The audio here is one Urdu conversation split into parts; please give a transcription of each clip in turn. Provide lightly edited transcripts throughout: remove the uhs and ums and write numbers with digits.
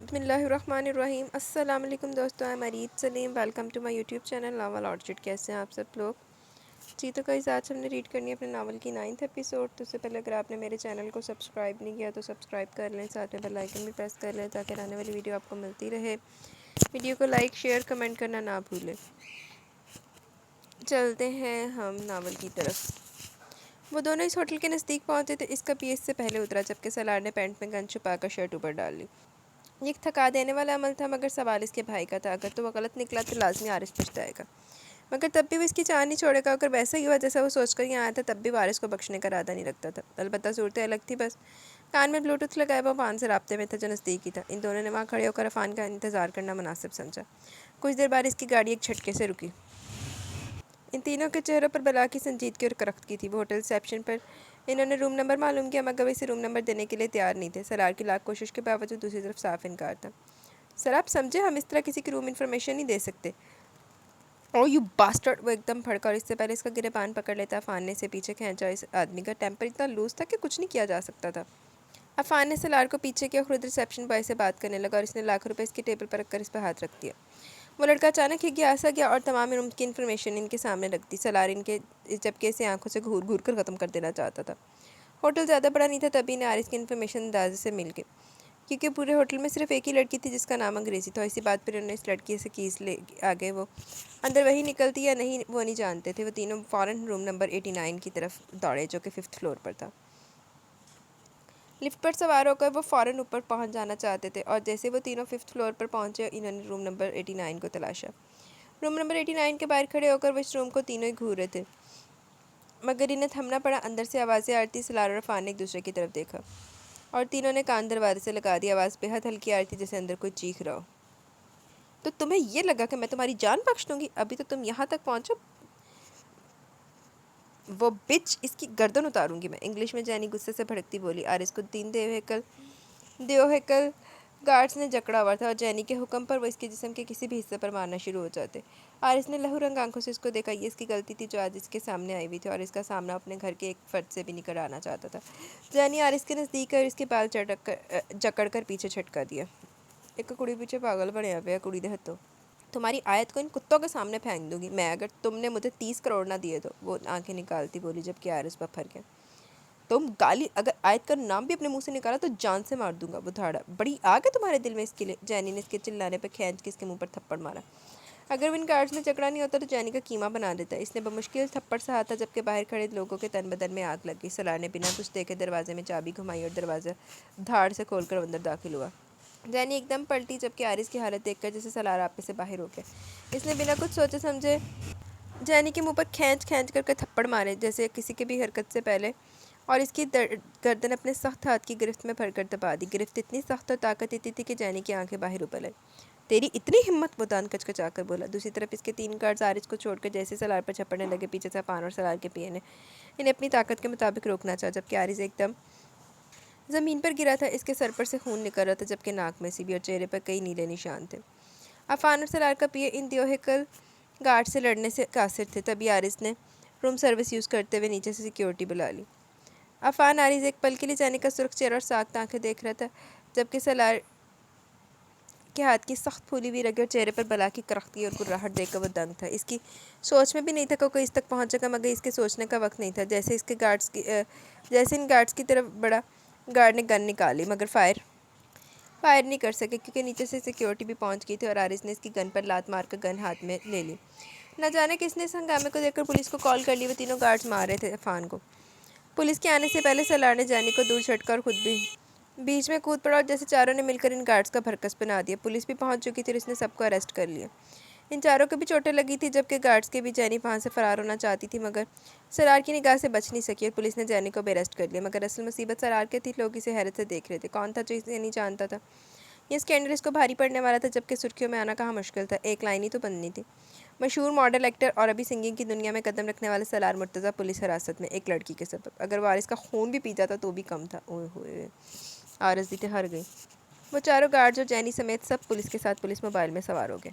بسم اللہ الرحمن الرحیم۔ السلام علیکم دوستو، میں Mureed Saleem, welcome to my YouTube channel Novel Orchard. کیسے ہیں آپ سب لوگ؟ جی تو کئی آج ہم نے ریڈ کرنی ہے اپنے ناول کی 9th ایپیسوڈ۔ تو اس سے پہلے اگر آپ نے میرے چینل کو سبسکرائب نہیں کیا تو سبسکرائب کر لیں، ساتھ میں بیل آئیکن بھی پریس کر لیں تاکہ آنے والی ویڈیو آپ کو ملتی رہے۔ ویڈیو کو لائک شیئر کمنٹ کرنا نہ بھولیں۔ چلتے ہیں ہم ناول کی طرف۔ وہ دونوں اس ہوٹل کے نزدیک پہنچے تو اس کا پی اس سے پہلے اترا، جبکہ سلار نے پینٹ میں گن چھپا کر شرٹ اوپر ڈال لی۔ یہ ایک تھکا دینے والا عمل تھا، مگر سوال اس کے بھائی کا تھا۔ اگر تو وہ غلط نکلا تو لازمی عارض پچھتائے گا، مگر تب بھی وہ اس کی چاند نہیں چھوڑے گا۔ اگر ویسا ہی ہوا جیسا وہ سوچ کر یہاں آیا تھا، تب بھی وارث کو بخشنے کا ارادہ نہیں رکھتا تھا۔ البتہ صورتیں الگ تھی۔ بس کان میں بلوٹوتھ لگائے وہ عفان سے رابطے میں تھا جو نزدیک ہی تھا۔ ان دونوں نے وہاں کھڑے ہو کر عفان کا انتظار کرنا مناسب سمجھا۔ کچھ دیر بعد اس کی گاڑی ایک جھٹکے سے رکی۔ ان تینوں کے چہروں پر بلا کی سنجیدگی اور کرختگی تھی۔ وہ ہوٹل ریسیپشن پر انہوں نے روم نمبر معلوم کیا، مگر وہ اسے روم نمبر دینے کے لیے تیار نہیں تھے۔ سرار کی لاکھ کوشش کے باوجود دوسری طرف صاف انکار تھا۔ سر آپ سمجھے، ہم اس طرح کسی کی روم انفارمیشن نہیں دے سکتے۔ او یو باسٹرڈ! وہ ایک دم بھڑکا اور اس سے پہلے اس کا گریبان پکڑ لیتا عفان نے اسے پیچھے کھینچا۔ اس آدمی کا ٹیمپر اتنا لوز تھا کہ کچھ نہیں کیا جا سکتا تھا۔ عفان نے سلار کو پیچھے کیا، خود ریسیپشن بوائے سے بات کرنے لگا اور اس نے لاکھ روپے اس کی ٹیبل پر رکھ کر اس پر ہاتھ رکھ دیا۔ وہ لڑکا اچانک ہی گیا سا گیا اور تمام روم کی انفارمیشن ان کے سامنے رکھ دی۔ سلار ان کے جبکہ اسے آنکھوں سے گھور گھور کر ختم کر دینا چاہتا تھا۔ ہوٹل زیادہ بڑا نہیں تھا، تبھی انہیں عارض کی انفارمیشن اندازے سے مل گئی، کیونکہ پورے ہوٹل میں صرف ایک ہی لڑکی تھی جس کا نام انگریزی تھا۔ اسی بات پر انہوں نے اس لڑکی سے کیس لے آگے وہ اندر وہی نکلتی یا نہیں وہ نہیں جانتے تھے۔ وہ تینوں فوراً روم نمبر 89 کی طرف دوڑے جو کہ 5th فلور پر تھا۔ لفٹ پر سوار ہو کر وہ فوراً اوپر پہنچ جانا چاہتے تھے، اور جیسے وہ تینوں 5th فلور پر پہنچے انہوں نے روم نمبر 89 کو تلاشا۔ روم نمبر 89 کے باہر کھڑے ہو کر وہ اس روم کو تینوں ہی گھور رہے تھے، مگر انہیں تھمنا پڑا۔ اندر سے آوازیں آ رہی تھیں۔ سلار اور عفان نے ایک دوسرے کی طرف دیکھا اور تینوں نے کان دروازے سے لگا دی۔ آواز بے حد ہلکی آ رہی تھی، جیسے اندر کوئی چیخ رہا ہو۔ تو تمہیں یہ لگا کہ میں تمہاری جان بخش دوں گی؟ ابھی تو تم یہاں تک پہنچو، وہ بچ اس کی گردن اتاروں گی میں۔ انگلش میں جینی غصے سے بھڑکتی بولی۔ عارض کو 3 دیوہیکل گارڈز نے جکڑا ہوا تھا اور جینی کے حکم پر وہ اس کے جسم کے کسی بھی حصے پر مارنا شروع ہو جاتے۔ عارض نے لہو رنگ آنکھوں سے اس کو دیکھا۔ یہ اس کی غلطی تھی جو آج اس کے سامنے آئی ہوئی تھی، اور اس کا سامنا اپنے گھر کے ایک فرد سے بھی نہیں کرانا چاہتا تھا۔ جینی عارض کے نزدیک ہے اور اس کے بال جکڑ کر پیچھے چھٹکا دیا۔ ایک کڑی پیچھے پاگل بنیا پیا کڑی دے ہتھوں۔ تمہاری آیت کو ان کتوں کے سامنے پھینک دوں گی میں، اگر تم نے مجھے 30 کروڑ نہ دیے تو۔ وہ آنکھیں نکالتی بولی، جبکہ عارض پر پھر گیا۔ تم گالی اگر آیت کا نام بھی اپنے منہ سے نکالا تو جان سے مار دوں گا۔ وہ دھاڑا، بڑی آگ ہے تمہارے دل میں اس کے لیے؟ جینی نے اس کے چلانے پر کھینچ کے اس کے منہ پر تھپڑ مارا۔ اگر وہ ان گارڈز نے جکڑا نہیں ہوتا تو جینی کا کیما بنا دیتا۔ اس نے بمشکل تھپڑ سہا تھا، جبکہ باہر کھڑے لوگوں کے تن بدن میں آگ لگ گئی۔ سلار نے بنا کچھ دیکھے دروازے میں چابی گھمائی اور دروازہ دھاڑ سے کھول کر اندر داخل ہوا۔ جینی ایک دم پلٹی، جبکہ عارض کی حالت دیکھ کر جیسے سلار آپے سے باہر ہو گیا۔ اس نے بنا کچھ سوچے سمجھے جینی کے منہ پر کھینچ کھینچ کر تھپڑ مارے، جیسے کسی کے بھی حرکت سے پہلے، اور اس کی گردن اپنے سخت ہاتھ کی گرفت میں پھڑ کر دبا دی۔ گرفت اتنی سخت اور طاقت اتنی تھی کہ جینی کی آنکھیں باہر ابل آئیں۔ تیری اتنی ہمت! وہ دان کچکچا کر بولا۔ دوسری طرف اس کے 3 گارڈز عارض کو چھوڑ کر جیسے سلار پر جھپڑنے لگے، پیچھے سے عفان اور سلار کے پی اے نے انہیں اپنی طاقت کے مطابق روکنا چاہا، جبکہ عارض ایک دم زمین پر گرا تھا۔ اس کے سر پر سے خون نکل رہا تھا، جبکہ ناک میں سے بھی، اور چہرے پر کئی نیلے نشان تھے۔ عفان اور سلار کا پی اے ان دیوہیکل گارڈ سے لڑنے سے قاصر تھے۔ تبھی عارض نے روم سروس یوز کرتے ہوئے نیچے سے سیکیورٹی بلا لی۔ عفان عارض ایک پل کے لیے جینی کا سرخ چہرہ اور ساخت آنکھیں دیکھ رہا تھا، جبکہ سلار کے ہاتھ کی سخت پھولی ہوئی رگیں اور چہرے پر بلا کی کرختگی اور گراہٹ دیکھ کر وہ دنگ تھا۔ اس کی سوچ میں بھی نہیں تھا کہ کوئی اس تک پہنچے گا، مگر اس کے سوچنے کا وقت نہیں تھا۔ جیسے ان گارڈز کی طرف بڑا، گارڈ نے گن نکالی، مگر فائر نہیں کر سکے، کیونکہ نیچے سے سیکیورٹی بھی پہنچ گئی تھی، اور عارض نے اس کی گن پر لات مار کر گن ہاتھ میں لے لی۔ نہ جانے کس نے اس ہنگامے کو دیکھ کر پولیس کو کال کر لی۔ وہ تینوں گارڈز مار رہے تھے عفان کو۔ پولیس کے آنے سے پہلے سلار نے جینی کو دور جھٹکا اور خود بھی بیچ میں کود پڑا، اور جیسے چاروں نے مل کر ان گارڈز کا بھرکس بنا دیا۔ پولیس بھی پہنچ چکی تھی اور اس نے سب کو اریسٹ کر لیا۔ ان چاروں کو بھی چوٹیں لگی تھی، جبکہ گارڈز کے بھی جینی وہاں سے فرار ہونا چاہتی تھی، مگر سلار کی نگاہ سے بچ نہیں سکی، اور پولیس نے جینی کو بھی اریسٹ کر لیا۔ مگر اصل مصیبت سلار کے تھی۔ لوگ اسے حیرت سے دیکھ رہے تھے۔ کون تھا جو اسے نہیں جانتا تھا؟ یہ اسکینڈل اس کو بھاری پڑنے والا تھا، جبکہ سرخیوں میں آنا کہاں مشکل تھا، ایک لائن ہی تو بننی تھی۔ مشہور ماڈل، ایکٹر اور ابھی سنگنگ کی دنیا میں قدم رکھنے والے سلار مرتضیٰ پولیس حراست میں، ایک لڑکی کے سبب۔ اگر وارث کا خون بھی پی جاتا تو بھی کم تھا۔ اوئے ہوئے، عارض ہر گئی۔ وہ چاروں گارڈز اور جینی سمیت سب پولیس کے ساتھ پولیس موبائل میں سوار ہو گئے۔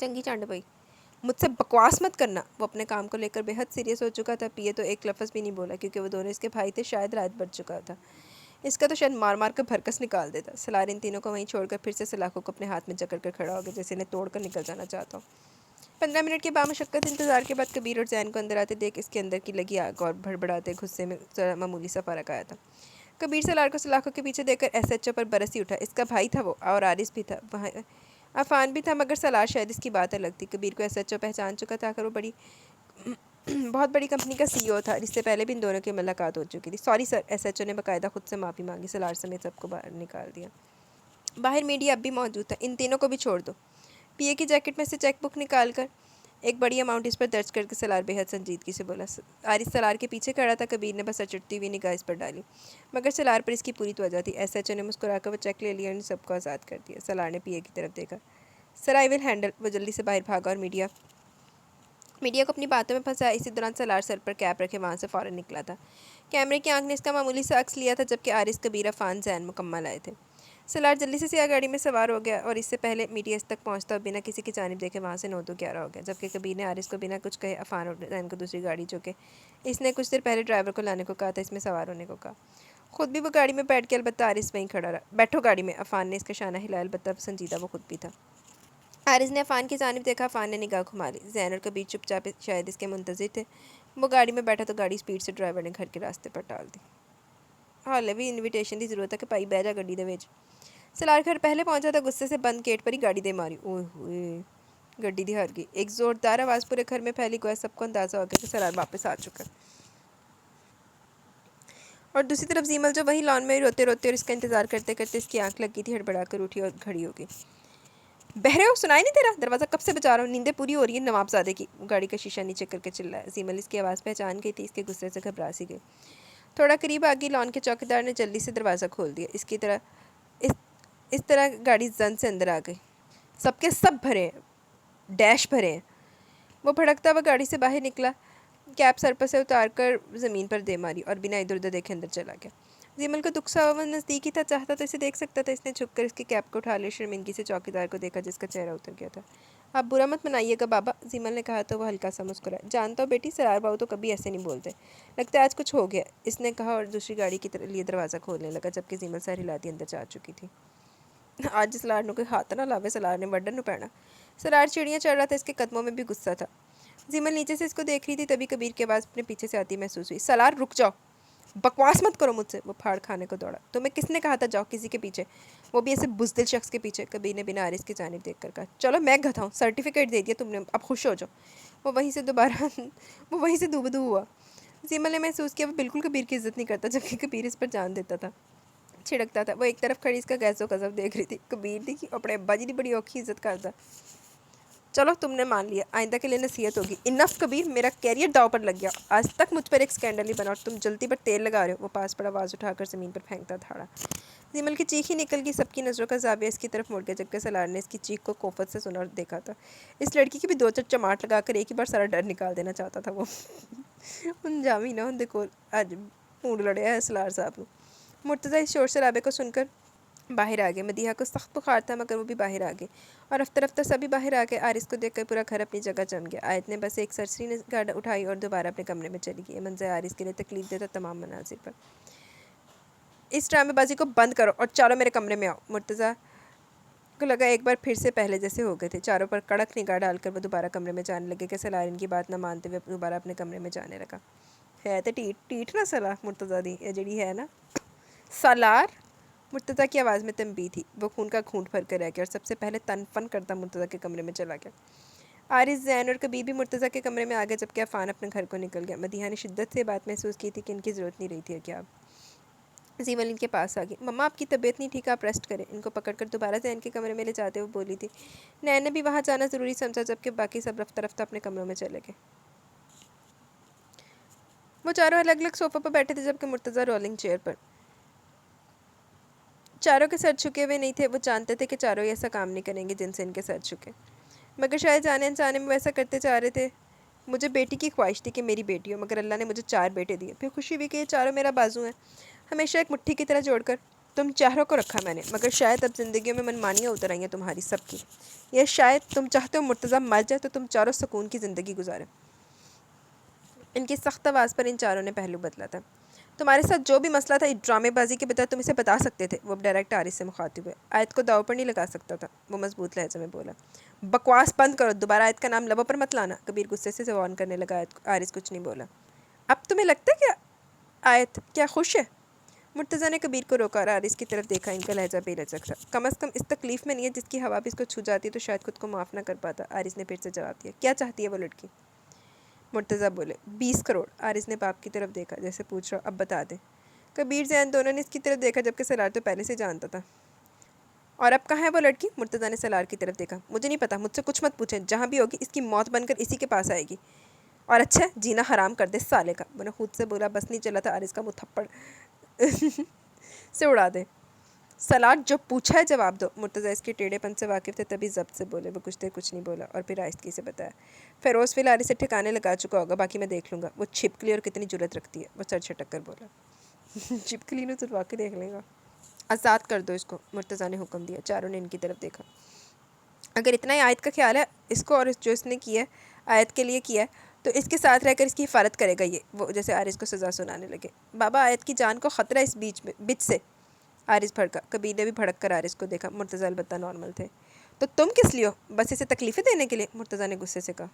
چنگی چانڈ پئی، مجھ سے بکواس مت کرنا۔ وہ اپنے کام کو لے کر بے حد سیریس ہو چکا تھا۔ پیے تو ایک لفظ بھی نہیں بولا کیونکہ وہ دونوں اس کے بھائی تھے۔ شاید رات بڑھ چکا تھا، اس کا تو شاید مار مار کر بھرکس نکال دیتا۔ سالار ان تینوں کو وہیں چھوڑ کر پھر سے سلاخوں کو اپنے ہاتھ میں جکڑ کر کھڑا ہو گیا جیسے انہیں توڑ کر نکل جانا چاہتا ہوں۔ 15 منٹ کے بامشقت انتظار کے بعد کبیر اور زین کو اندر آتے دیکھ اس کے اندر کی لگی آگ اور بڑبڑاتے غصے میں ذرا معمولی سا فرق آیا تھا۔ کبیر سالار کو سلاخوں کے پیچھے دیکھ کر ایس ایچ او پر برس ہی اٹھا۔ اس کا بھائی تھا وہ، اور عارض بھی تھا، عفان بھی تھا، مگر سالار شاید اس کی بات الگ تھی۔ کبیر کو ایس ایچ او پہچان چکا تھا، آخر وہ بہت بڑی کمپنی کا سی ای او تھا، جس سے پہلے بھی ان دونوں کی ملاقات ہو چکی تھی۔ Sorry sir, S H O نے باقاعدہ خود سے معافی مانگی۔ سالار سمیت سب کو باہر نکال دیا۔ باہر میڈیا اب بھی موجود تھا۔ ان تینوں کو بھی چھوڑ دو۔ پی اے کی جیکٹ میں سے چیک بک نکال کر ایک بڑی اماؤنٹ اس پر درج کر کے سالار بے حد سنجیدگی سے بولا۔ عارض سالار کے پیچھے کھڑا تھا۔ کبیر نے بس چڑھتی ہوئی نگاہ اس پر ڈالی، مگر سالار پر اس کی پوری توجہ تھی۔ ایس ایچ او نے مسکرا کر وہ چیک لے لیا اور ان سب کو آزاد کر دیا۔ سالار نے پی اے کی طرف دیکھا۔ سر آئی ول ہینڈل۔ وہ جلدی سے باہر بھاگا اور میڈیا کو اپنی باتوں میں پھنسایا۔ اسی دوران سالار سر پر کیپ رکھے وہاں سے فوراً نکلا تھا۔ کیمرے کی آنکھ نے اس کا معمولی سا عکس لیا تھا، جبکہ عارض، کبیر، عفان، زین مکمل آئے تھے۔ سالار جلدی سے سیاہ گاڑی میں سوار ہو گیا اور اس سے پہلے میڈیا اس تک پہنچتا اور بنا کسی کی جانب دیکھے وہاں سے 9-2-11 ہو گیا، جبکہ کبیر نے عارض کو بنا کچھ کہے عفان اور زین کو دوسری گاڑی، جو کہ اس نے کچھ دیر پہلے ڈرائیور کو لانے کو کہا تھا، اس میں سوار ہونے کو کہا۔ خود بھی وہ گاڑی میں بیٹھ کے، البتہ عارض وہیں کھڑا رہا۔ بیٹھو گاڑی میں، عفان نے اس کا شانہ ہلایا، البتہ سنجیدہ وہ خود بھی تھا۔ عارض نے عفان کی جانب دیکھا۔ عفان نے نگاہ گھما لی۔ زین اور کبیر چپ چاپ شاید اس کے منتظر تھے۔ وہ گاڑی میں بیٹھا تو گاڑی سپیڈ سے ڈرائیور نے گھر کے راستے پر ٹال دی۔ حالے بھی انویٹیشن دی ضرورت ہے کہ پائی بہ جا گڈی دے وچ۔ سالار گھر پہلے پہنچا تھا، غصے سے بند گیٹ پر ہی گاڑی دے ماری۔ اوئے ہوئے، گڈی دی ہار گئی۔ ایک زوردار آواز پورے گھر میں پھیلی، گویا سب کو اندازہ ہو گیا کہ سالار واپس آ چکا۔ اور دوسری طرف زیمل، جو وہیں لان میں روتے روتے اور اس کا انتظار کرتے کرتے اس کی آنکھ لگ گئی تھی، ہڑبڑا کر اٹھی اور کھڑی ہو گئی۔ بہرے ہو، سنائی نہیں تیرا؟ دروازہ کب سے بجا رہا ہوں، نیندیں پوری ہو رہی ہیں نواب زادے کی۔ گاڑی کا شیشہ نیچے کر کے چلایا۔ زیمل اس کی آواز پہچان گئی تھی، اس کے غصے سے گھبرا سی گئی۔ تھوڑا قریب آگئی، لان کے چوکیدار نے جلدی سے دروازہ کھول دیا۔ اس طرح گاڑی زن سے اندر آ گئی۔ سب کے سب بھرے ہیں، ڈیش بھرے ہیں۔ وہ بھڑکتا ہوا گاڑی سے باہر نکلا، کیپ سر پر سے اتار کر زمین پر دے ماری اور بنا ادھر ادھر دیکھے اندر چلا گیا۔ زیمل کو دکھ سا ہوا، نزدیک ہی تھا، چاہتا تو اسے دیکھ سکتا تھا۔ اس نے جھک کر اس کی کیپ کو اٹھا لیا، شرمندگی سے چوکیدار کو دیکھا جس کا چہرہ اتر گیا تھا۔ آپ برا مت منائیے گا بابا، زیمل نے کہا تو وہ ہلکا سا مسکرایا۔ جانتا ہو بیٹی، سالار باؤ تو کبھی ایسے نہیں بولتے، لگتا ہے آج کچھ ہو گیا، اس نے کہا اور دوسری گاڑی کے لیے دروازہ کھولنے لگا، جبکہ زیمل سر ہلاتی اندر جا چکی تھی۔ آج سالار نو کوئی ہاتھ نہ لاوے، سالار نے وڈن نو پینا۔ سالار چڑیاں چڑھ رہا تھا، اس کے قدموں میں بھی غصہ تھا۔ زیمل نیچے سے اس کو دیکھ رہی تھی، تبھی کبیر کی آواز اپنے پیچھے سے آتی محسوس ہوئی۔ سالار رک جاؤ، بکواس مت کرو مجھ سے۔ وہ پھاڑ کھانے کو دوڑا۔ تمہیں کس نے کہا تھا جاؤ کسی کے پیچھے، وہ بھی ایسے بزدل شخص کے پیچھے؟ کبیر نے بنا عارض کی جانب دیکھ کر کہا۔ چلو میں گدھا ہوں، سرٹیفکیٹ دے دیا تم نے، اب خوش ہو جاؤ۔ وہ وہیں سے دو بدو ہوا۔ زیمل نے محسوس کیا وہ بالکل کبیر کی عزت نہیں کرتا، جبکہ کبیر اس پر جان دیتا تھا، چھڑکتا تھا۔ وہ ایک طرف کھڑی اس کا غیظ و غضب دیکھ رہی تھی۔ کبیر دیکھی اپنے ابا جی دی بڑی اوکھی عزت کرتا۔ چلو تم نے مان لیا، آئندہ کے لیے نصیحت ہوگی۔ انف کبیر، میرا کیریئر داؤ پر لگ گیا، آج تک مجھ پر ایک سکینڈل نہیں بنا اور تم جلدی پر تیل لگا رہے ہو۔ وہ پاس پر آواز اٹھا کر زمین پر پھینکتا دھاڑا۔ زیمل کی چیخ ہی نکل گئی، سب کی نظروں کا زاویہ اس کی طرف مڑ گیا، جبکہ سالار نے اس کی چیخ کو کوفت سے سنا اور دیکھا تھا۔ اس لڑکی کی بھی دو چٹ چماٹ لگا کر ایک ہی بار سارا ڈر نکال دینا چاہتا تھا وہ۔ انجامی نہ ہوں دیکھو آج پونڈ لڑیا ہے سالار صاحب کو۔ مرتضیٰ اس شور شرابے کو سن کر باہر آ گئے۔ مدیحہ کو سخت بخار تھا، مگر وہ بھی باہر آ گئی اور رفتہ رفتہ سبھی باہر آ گئے۔ عارض کو دیکھ کر پورا گھر اپنی جگہ جم گیا۔ آیت نے بس ایک سرسری نگاہ اٹھائی اور دوبارہ اپنے کمرے میں چلی گئی۔ یہ منظر عارض کے لیے تکلیف دہ تھا تمام مناظر پر۔ اس ڈرامے بازی کو بند کرو اور چلو میرے کمرے میں آؤ۔ مرتضیٰ کو لگا ایک بار پھر سے پہلے جیسے ہو گئے تھے۔ چاروں پر کڑک نگاہ ڈال کر وہ دوبارہ کمرے میں جانے لگے کہ سالار ان کی بات نہ مانتے ہوئے دوبارہ اپنے کمرے میں جانے لگا۔ ہے تو ٹیٹ نہ سلا مرتضیٰ دی، یہ جڑی ہے نا سالار۔ مرتضیٰ کی آواز میں تنبیہ تھی۔ وہ خون کا گھونٹ بھر کر رہ گیا اور سب سے پہلے تن فن کرتا مرتضیٰ کے کمرے میں چلا گیا۔ عارض، زین اور کبیر بھی مرتضیٰ کے کمرے میں آ گئے، جبکہ عفان اپنے گھر کو نکل گیا۔ مدیحہ نے شدت سے بات محسوس کی تھی کہ ان کی ضرورت نہیں رہی تھی کہ اب زیمل ان کے پاس آ گئی۔ مما آپ کی طبیعت نہیں ٹھیک، آپ ریسٹ کریں۔ ان کو پکڑ کر دوبارہ زین کے کمرے میں لے جاتے ہوئے بولی تھی۔ نین نے بھی وہاں جانا ضروری سمجھا، جبکہ باقی سب رفتہ رفتہ اپنے کمروں میں چلے گئے۔ وہ چاروں الگ الگ صوفوں پر بیٹھے تھے، جبکہ مرتضیٰ رولنگ چیئر پر۔ چاروں کے سر جھکے ہوئے نہیں تھے۔ وہ جانتے تھے کہ چاروں ایسا کام نہیں کریں گے جن سے ان کے سر جھکے، مگر شاید جانے انجانے میں ویسا کرتے جا رہے تھے۔ مجھے بیٹی کی خواہش تھی کہ میری بیٹی ہو، مگر اللہ نے مجھے 4 بیٹے دیے، پھر خوشی ہوئی کہ یہ چاروں میرا بازو ہیں، ہمیشہ ایک مٹھی کی طرح جوڑ کر تم چہروں کو رکھا میں نے، مگر شاید اب زندگیوں میں منمانیاں اتر آئی ہیں تمہاری سب کی، یا شاید تم چاہتے ہو مرتضیٰ مر جائے تو تم چاروں سکون کی زندگی گزارے۔ ان کی سخت آواز پر ان چاروں نے پہلو بدلا تھا۔ تمہارے ساتھ جو بھی مسئلہ تھا ڈرامے بازی کے بجائے تم اسے بتا سکتے تھے، وہ ڈائریکٹ عارض سے مخاطب ہوئے۔ آیت کو داؤ پر نہیں لگا سکتا تھا، وہ مضبوط لہجے میں بولا۔ بکواس بند کرو، دوبارہ آیت کا نام لبوں پر مت لانا، کبیر غصے سے وارن کرنے لگا۔ عارض کچھ نہیں بولا۔ اب تمہیں لگتا ہے کہ آیت کیا خوش ہے؟ مرتضیٰ نے کبیر کو روکا اور عارض کی طرف دیکھا، ان کا لہجہ بے لچک تھا۔ کم از کم اس تکلیف میں نہیں ہے جس کی ہوا بھی اس کو چھو جاتی تو شاید خود کو معاف نہ کر پاتا۔ عارض نے پھر سے جواب دیا۔ کیا چاہتی ہے وہ لڑکی؟ مرتضیٰ بولے 20 کروڑ۔ عارض نے باپ کی طرف دیکھا جیسے پوچھ رہا اب بتا دے۔ کبیر زین دونوں نے اس کی طرف دیکھا جبکہ سلار تو پہلے سے جانتا تھا۔ اور اب کہاں ہے وہ لڑکی؟ مرتضیٰ نے سلار کی طرف دیکھا۔ مجھے نہیں پتا، مجھ سے کچھ مت پوچھیں، جہاں بھی ہوگی اس کی موت بن کر اسی کے پاس آئے گی، اور اچھا جینا حرام کر دے سالے کا۔ وہ نے خود سے بولا، بس نہیں چلا تھا عارض کا منہ تھپڑ سے اڑا دے۔ سلار جو پوچھا ہے جواب دو۔ مرتضیٰ اس کے ٹیڑھے پن سے واقف تھے تبھی ضبط سے بولے۔ وہ کچھ دیر کچھ نہیں بولا اور پھر آہستگی سے بتایا۔ فیروز فی الحال اسے ٹھکانے لگا چکا ہوگا، باقی میں دیکھ لوں گا وہ چھپکلی اور کتنی جرت رکھتی ہے۔ وہ سر چھٹک کر بولا چھپکلی نے تو واقعی دیکھ لے گا۔ آزاد کر دو اس کو، مرتضیٰ نے حکم دیا۔ چاروں نے ان کی طرف دیکھا۔ اگر اتنا ہی آیت کا خیال ہے اس کو اور جو اس نے کیا ہے آیت کے لیے کیا ہے تو اس کے ساتھ رہ کر اس کی حفاظت کرے گا یہ، وہ جیسے عارض کو سزا سنانے لگے۔ بابا آیت کی جان کو خطرہ اس بچ سے۔ عارض بھڑکا۔ کبیر نے بھی بھڑک کر عارض کو دیکھا۔ مرتضیٰ البتہ نارمل تھے۔ تو تم کس لیے ہو؟ بس اسے تکلیفیں دینے کے لیے؟ مرتضیٰ نے غصے سے کہا۔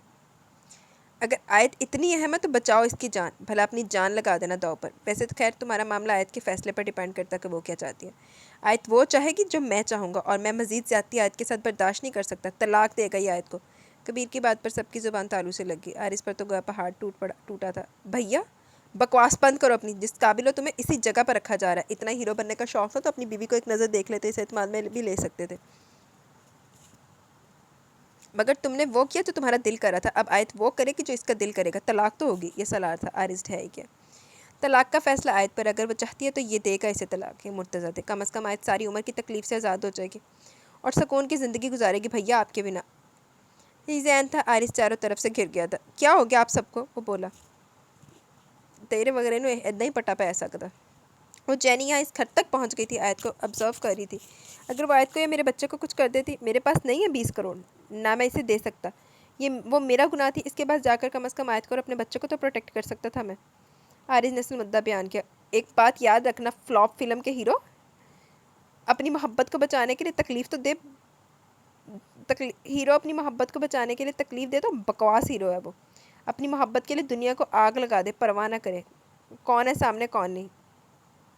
اگر آیت اتنی اہم ہے تو بچاؤ اس کی جان، بھلا اپنی جان لگا دینا داؤ پر۔ ویسے تو خیر تمہارا معاملہ آیت کے فیصلے پر ڈیپینڈ کرتا ہے کہ وہ کیا چاہتی ہے۔ آیت وہ چاہے گی جو میں چاہوں گا، اور میں مزید زیادتی آیت کے ساتھ برداشت نہیں کر سکتا۔ طلاق دے گا یہ آیت کو۔ کبیر کی بات پر سب کی زبان تالو سے لگ گئی۔ عارض پر تو گویا پہاڑ ٹوٹا تھا۔ بھیا بکواس بند کرو اپنی، جس قابل ہو تمہیں اسی جگہ پر رکھا جا رہا ہے۔ اتنا ہیرو بننے کا شوق تھا تو اپنی بیوی کو ایک نظر دیکھ لیتے، اس اعتماد میں بھی لے سکتے تھے، مگر تم نے وہ کیا جو تمہارا دل کر رہا تھا۔ اب آیت وہ کرے گی جو اس کا دل کرے گا۔ طلاق تو ہوگی۔ یہ سلار تھا۔ عارض ٹھہر گیا۔ طلاق کا فیصلہ آیت پر، اگر وہ چاہتی ہے تو یہ دے گا اسے طلاق۔ یہ مرتضیٰ تھے۔ کم از کم آیت ساری عمر کی تکلیف سے آزاد ہو جائے گی اور سکون کی زندگی گزارے گی بھیا آپ کے بنا۔ یہ زین تھا۔ عارض چاروں طرف سے گھر گیا تھا۔ کیا ہو گیا آپ سب کو؟ وہ بولا۔ تیرے وغیرہ نے ادنا ہی پٹا پہ ایسا کرتا۔ وہ جینی یہاں اس گھر تک پہنچ گئی تھی، آیت کو آبزرو کر رہی تھی۔ اگر وہ آیت کو یا میرے بچے کو کچھ کر دیتی، میرے پاس نہیں ہے 20 کروڑ، نہ میں اسے دے سکتا، یہ وہ میرا گناہ تھی۔ اس کے بعد جا کر کم از کم آیت کو اور اپنے بچے کو تو پروٹیکٹ کر سکتا تھا میں۔ عارض نے اصل مدعا بیان کیا۔ ایک بات یاد رکھنا، فلاپ فلم کے ہیرو اپنی محبت کو بچانے کے لیے تکلیف تو دے، ہیرو اپنی محبت کو بچانے کے لیے تکلیف دے تو بکواس ہیرو ہے وہ۔ اپنی محبت کے لیے دنیا کو آگ لگا دے، پرواہ نہ کرے کون ہے سامنے کون نہیں،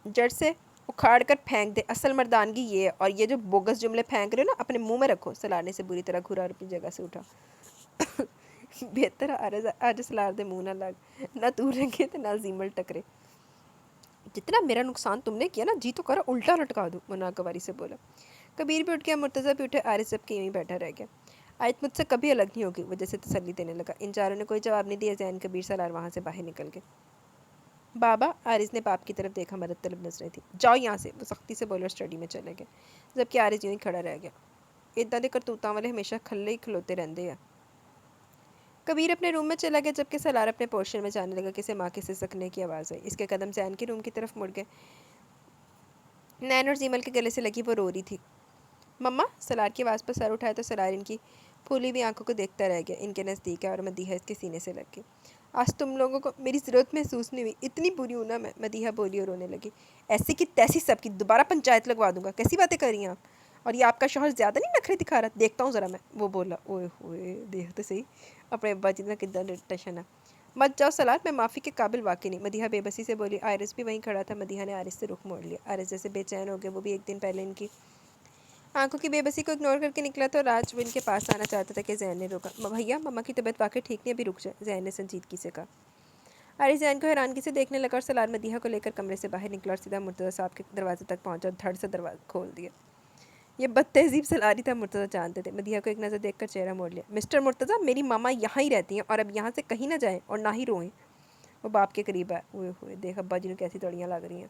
جڑ سے اکھاڑ کر پھینک دے۔ اصل مردانگی یہ ہے، اور یہ جو بوگس جملے پھینک رہے ہو نا اپنے منہ میں رکھو۔ سلار نے سے بری طرح گھورا اور اپنی جگہ سے اٹھا۔ بہتر آج سلار دے منہ نہ لگ، نہ تو لگے تو نہ زیمل ٹکرے۔ جتنا میرا نقصان تم نے کیا نا، جی تو کرو الٹا لٹکا دو، وہ ناگواری سے بولا۔ کبیر بھی اٹھ گیا، مرتضیٰ بھی اٹھے، عارض سب کے یوں ہی بیٹھا رہ گیا۔ آیت مجھ سے کبھی الگ نہیں ہوگی، وہ جیسے تسلی دینے لگا۔ ان چاروں نے کوئی جواب نہیں دیا۔ زین، کبیر، سلار وہاں سے باہر نکل گئے۔ بابا، عارض نے باپ کی طرف دیکھا، مدد طلب نظریں تھیں۔ جاؤ یہاں سے، وہ سختی سے بولے اور اسٹڈی میں چلے گئے، جبکہ عارض یوں ہی کھڑا رہ گیا۔ ادھا دے کرتوتاں والے ہمیشہ کھلے ہی کھلوتے رہندے ہیں۔ کبیر اپنے روم میں چلا گیا جبکہ سلار اپنے پورشن میں جانے لگا کہ اسے ماں کے سسکنے کی آواز آئی۔ اس کے قدم زین کے روم کی طرف مڑ گئے۔ نین اور زیمل کے گلے سے لگی، وہ رو رہی تھی۔ مما، سلار کی آواز پر سر اٹھایا تو سلار ان کی پھولی ہوئی آنکھوں کو دیکھتا رہ گیا۔ ان کے نزدیک ہے اور مدیحہ اس کے سینے سے لگ گئی۔ آج تم لوگوں کو میری ضرورت محسوس نہیں ہوئی، اتنی بری ہوں نا میں، مدیحہ بولی اور رونے لگی۔ ایسی کی تیسی سب کی دوبارہ پنچایت لگوا دوں گا۔ کیسی باتیں کر رہی ہیں آپ؟ اور یہ آپ کا شوہر زیادہ نہیں نخرے دکھا رہا؟ دیکھتا ہوں ذرا میں، وہ بولا۔ اوئے ہوئے، دیکھتے صحیح اپنے ابا جی کا کتنا ٹشن ہے۔ مت جاؤ سلار، میں معافی کے قابل واقعی نہیں، مدیحہ بے بسی سے بولی۔ عارض بھی وہیں کھڑا تھا۔ مدیحہ نے عارض سے رخ موڑ لیا۔ عارض جیسے بے چین ہو گیا، وہ بھی ایک دن پہلے ان کی آنکھوں کی بے بسی کو اگنور کر کے نکلا تھا اور آج وہ ان کے پاس آنا چاہتا تھا کہ زین نے روکا۔ بھیا، مما کی طبیعت واقعی ٹھیک نہیں، ابھی رک جائے، زین نے سنجیدگی سے کہا۔ عارض زین کو حیرانگی سے دیکھنے لگا اور سلار مدیحہ کو لے کر کمرے سے باہر نکلا اور سیدھا مرتضیٰ صاحب کے دروازے تک پہنچا اور دھڑ سے دروازہ کھول دیا۔ یہ بد تہذیب سلاری تھا، مرتضیٰ جانتے تھے۔ مدیحہ کو ایک نظر دیکھ کر چہرہ موڑ لیا۔ مسٹر مرتضیٰ، میری ماما یہاں ہی رہتی ہیں اور اب یہاں سے کہیں نہ جائیں اور نہ ہی روئیں۔ وہ باپ کے قریب آئے۔ اوئے ہوئے، دیکھ ابا جی نے کیسی تڑیاں لگ رہی ہیں،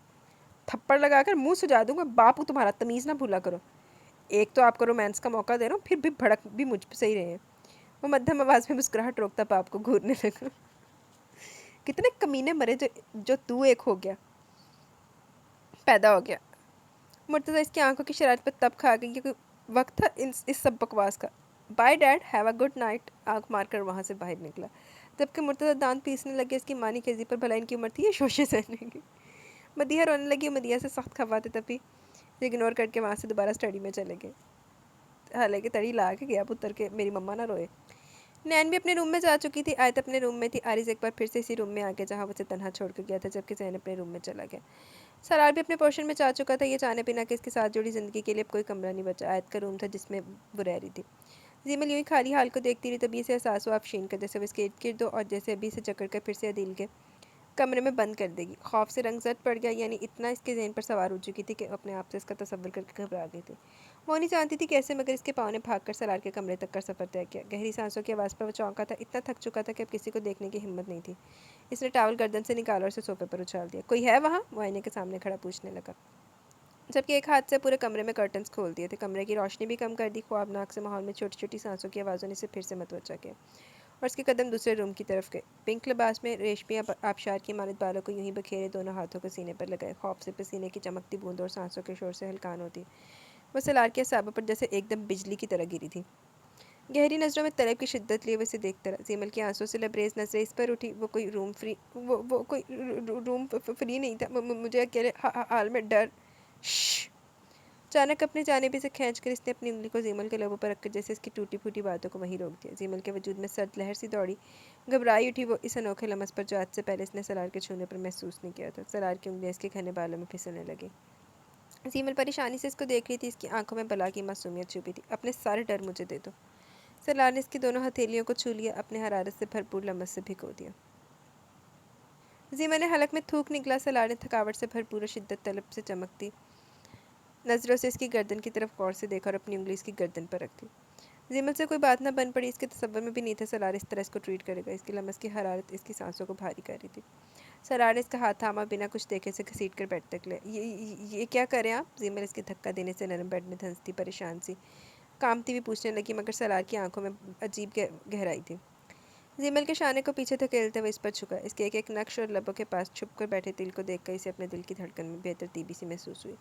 تھپڑ لگا کر منہ سجا دوں گا۔ باپ تمہارا تمیز نہ بھولا کرو۔ ایک تو آپ کو رومانس کا موقع دے رہا ہوں، پھر بھی بھڑک بھی مجھ پہ صحیح رہے ہیں۔ وہ مدھم آواز میں مسکراہٹ روکتا باپ کو گھورنے لگا۔ کتنے کمینے مرے جو تو ایک ہو گیا، پیدا ہو گیا۔ مرتضی اس کی آنکھوں کی شرارت پر تب کھا گئی کہ وقت تھا اس سب بکواس کا. Bye dad, have a good night. آنکھ مار کر وہاں سے باہر نکلا. جبکہ مرتضی دانت پیسنے لگے. اس کی مانی کیزی پر بھلا ان کی عمر تھی یہ شوشے سہنے کی. مدیحہ رونے لگی. مدیحہ سے سخت خفاتے تب بھی اگنور کر کے وہاں سے دوبارہ اسٹڈی میں چلے گئے. حالانکہ تڑی لا کے گیا پتر کے میری مما نہ روئے. نین بھی اپنے روم میں جا چکی تھی. آیت اپنے روم میں تھی. عارض ایک بار پھر سے اسی روم میں آ گیا جہاں وہ اسے تنہا چھوڑ کر گیا تھا جبکہ ذہن اپنے روم میں چلا گیا. سرار بھی اپنے پورشن میں جا چکا تھا. یہ جانے بنا کہ اس کے ساتھ جڑی زندگی کے لیے اب کوئی کمرہ نہیں بچا. آیت کا روم تھا جس میں وہ رہ رہی تھی. زیمل یوں ہی خالی حال کو دیکھتی رہی. تبھی اسے احساس ہوا افشین کا جیسے وہ اس کے ارد گرد ہو اور جیسے ابھی سے جکڑ کر پھر سے عدیل کے کمرے میں بند کر دے گی. خوف سے رنگ زرد پڑ گیا. یعنی اتنا اس کے ذہن پر سوار ہو چکی تھی کہ اپنے آپ سے اس کا تصور کر کے گھبرا گئی تھی. وہ نہیں جانتی تھی کیسے مگر اس کے پاؤں نے بھاگ کر سرار کے کمرے تک کا سفر طے کیا. گہری سانسوں کی آواز پر وہ چونکا تھا. اتنا تھک چکا تھا کہ اب کسی کو دیکھنے کی ہمت نہیں تھی. اس نے ٹاول گردن سے نکالا اور اسے صوفے پر اچھال دیا. کوئی ہے وہاں؟ وہ آئینے کے سامنے کھڑا پوچھنے لگا جبکہ ایک ہاتھ سے پورے کمرے میں کرٹنز کھول دیے تھے. کمرے کی روشنی بھی کم کر دی. خوابناک سے ماحول میں چھوٹی چھوٹی سانسوں کی آوازوں نے اسے پھر سے متوجہ کیا اور اس کے قدم دوسرے روم کی طرف گئے. پنک لباس میں ریشمی آبشار کی مانند بالوں کو یوں ہی بکھیرے دونوں ہاتھوں کو سینے پر لگائے. خوف سے پسینے کی چمکتی بوندوں اور سانسوں کے شور سے ہلکان ہوتی وہ سلار کے اعصابوں پر جیسے ایک دم بجلی کی طرح گری تھی. گہری نظروں میں طلب کی شدت لیے وہ اسے دیکھتا رہا. زیمل کی آنسوں سے لبریز نظریں اس پر اٹھی. وہ کوئی روم فری نہیں تھا. مجھے اکیلے حال میں ڈر. اچانک اپنی جانب سے کھینچ کر اس نے اپنی انگلی کو زیمل کے لبوں پر رکھ کر جیسے اس کی ٹوٹی پھوٹی باتوں کو وہیں روک دیا. زیمل کے وجود میں سرد لہر سی دوڑی. گھبرائی اٹھی وہ اس انوکھے لمس پر جو آج سے پہلے اس نے سرار کے چھونے پر محسوس نہیں کیا تھا. سرار کی انگلیاں اس کے گھنے بالوں میں پھسلنے لگی. زیمل پریشانی سے اس کو دیکھ رہی تھی. اس کی آنکھوں میں بلا کی معصومیت چھپی تھی. اپنے سارے ڈر مجھے دے دو. سرار نے اس کی دونوں ہتھیلیوں کو چھو لیا. اپنے حرارت سے بھرپور لمس سے بھگو دیا. زیمل نے حلق میں تھوک نکلا. سرار نے تھکاوٹ سے بھرپور شدت طلب سے چمکتی نظروں سے اس کی گردن کی طرف غور سے دیکھا اور اپنی انگلی اس کی گردن پر رکھ دی. زیمل سے کوئی بات نہ بن پڑی. اس کے تصور میں بھی نہیں تھا سرار اس طرح اس کو ٹریٹ کرے گا. اس کی لمس کی حرارت اس کی سانسوں کو بھاری کر رہی تھی. سرار نے اس کا ہاتھ تھاما. بنا کچھ دیکھے سے گھسیٹ کر بیڈ تک لے. یہ کیا کریں آپ؟ زیمل اس کے دھکا دینے سے نرم بیڈ میں دھنستی پریشان سی کامتی بھی پوچھنے لگی مگر سرار کی آنکھوں میں عجیب گہرائی تھی. زیمل کے شانے کو پیچھے دھکیلتے ہوئے اس پر جھکا. اس کے ایک ایک نقش اور لبوں کے پاس چھپ کر بیٹھے دل کو دیکھ کر اسے اپنے دل کی دھڑکن میں بے ترتیبی سی محسوس ہوئی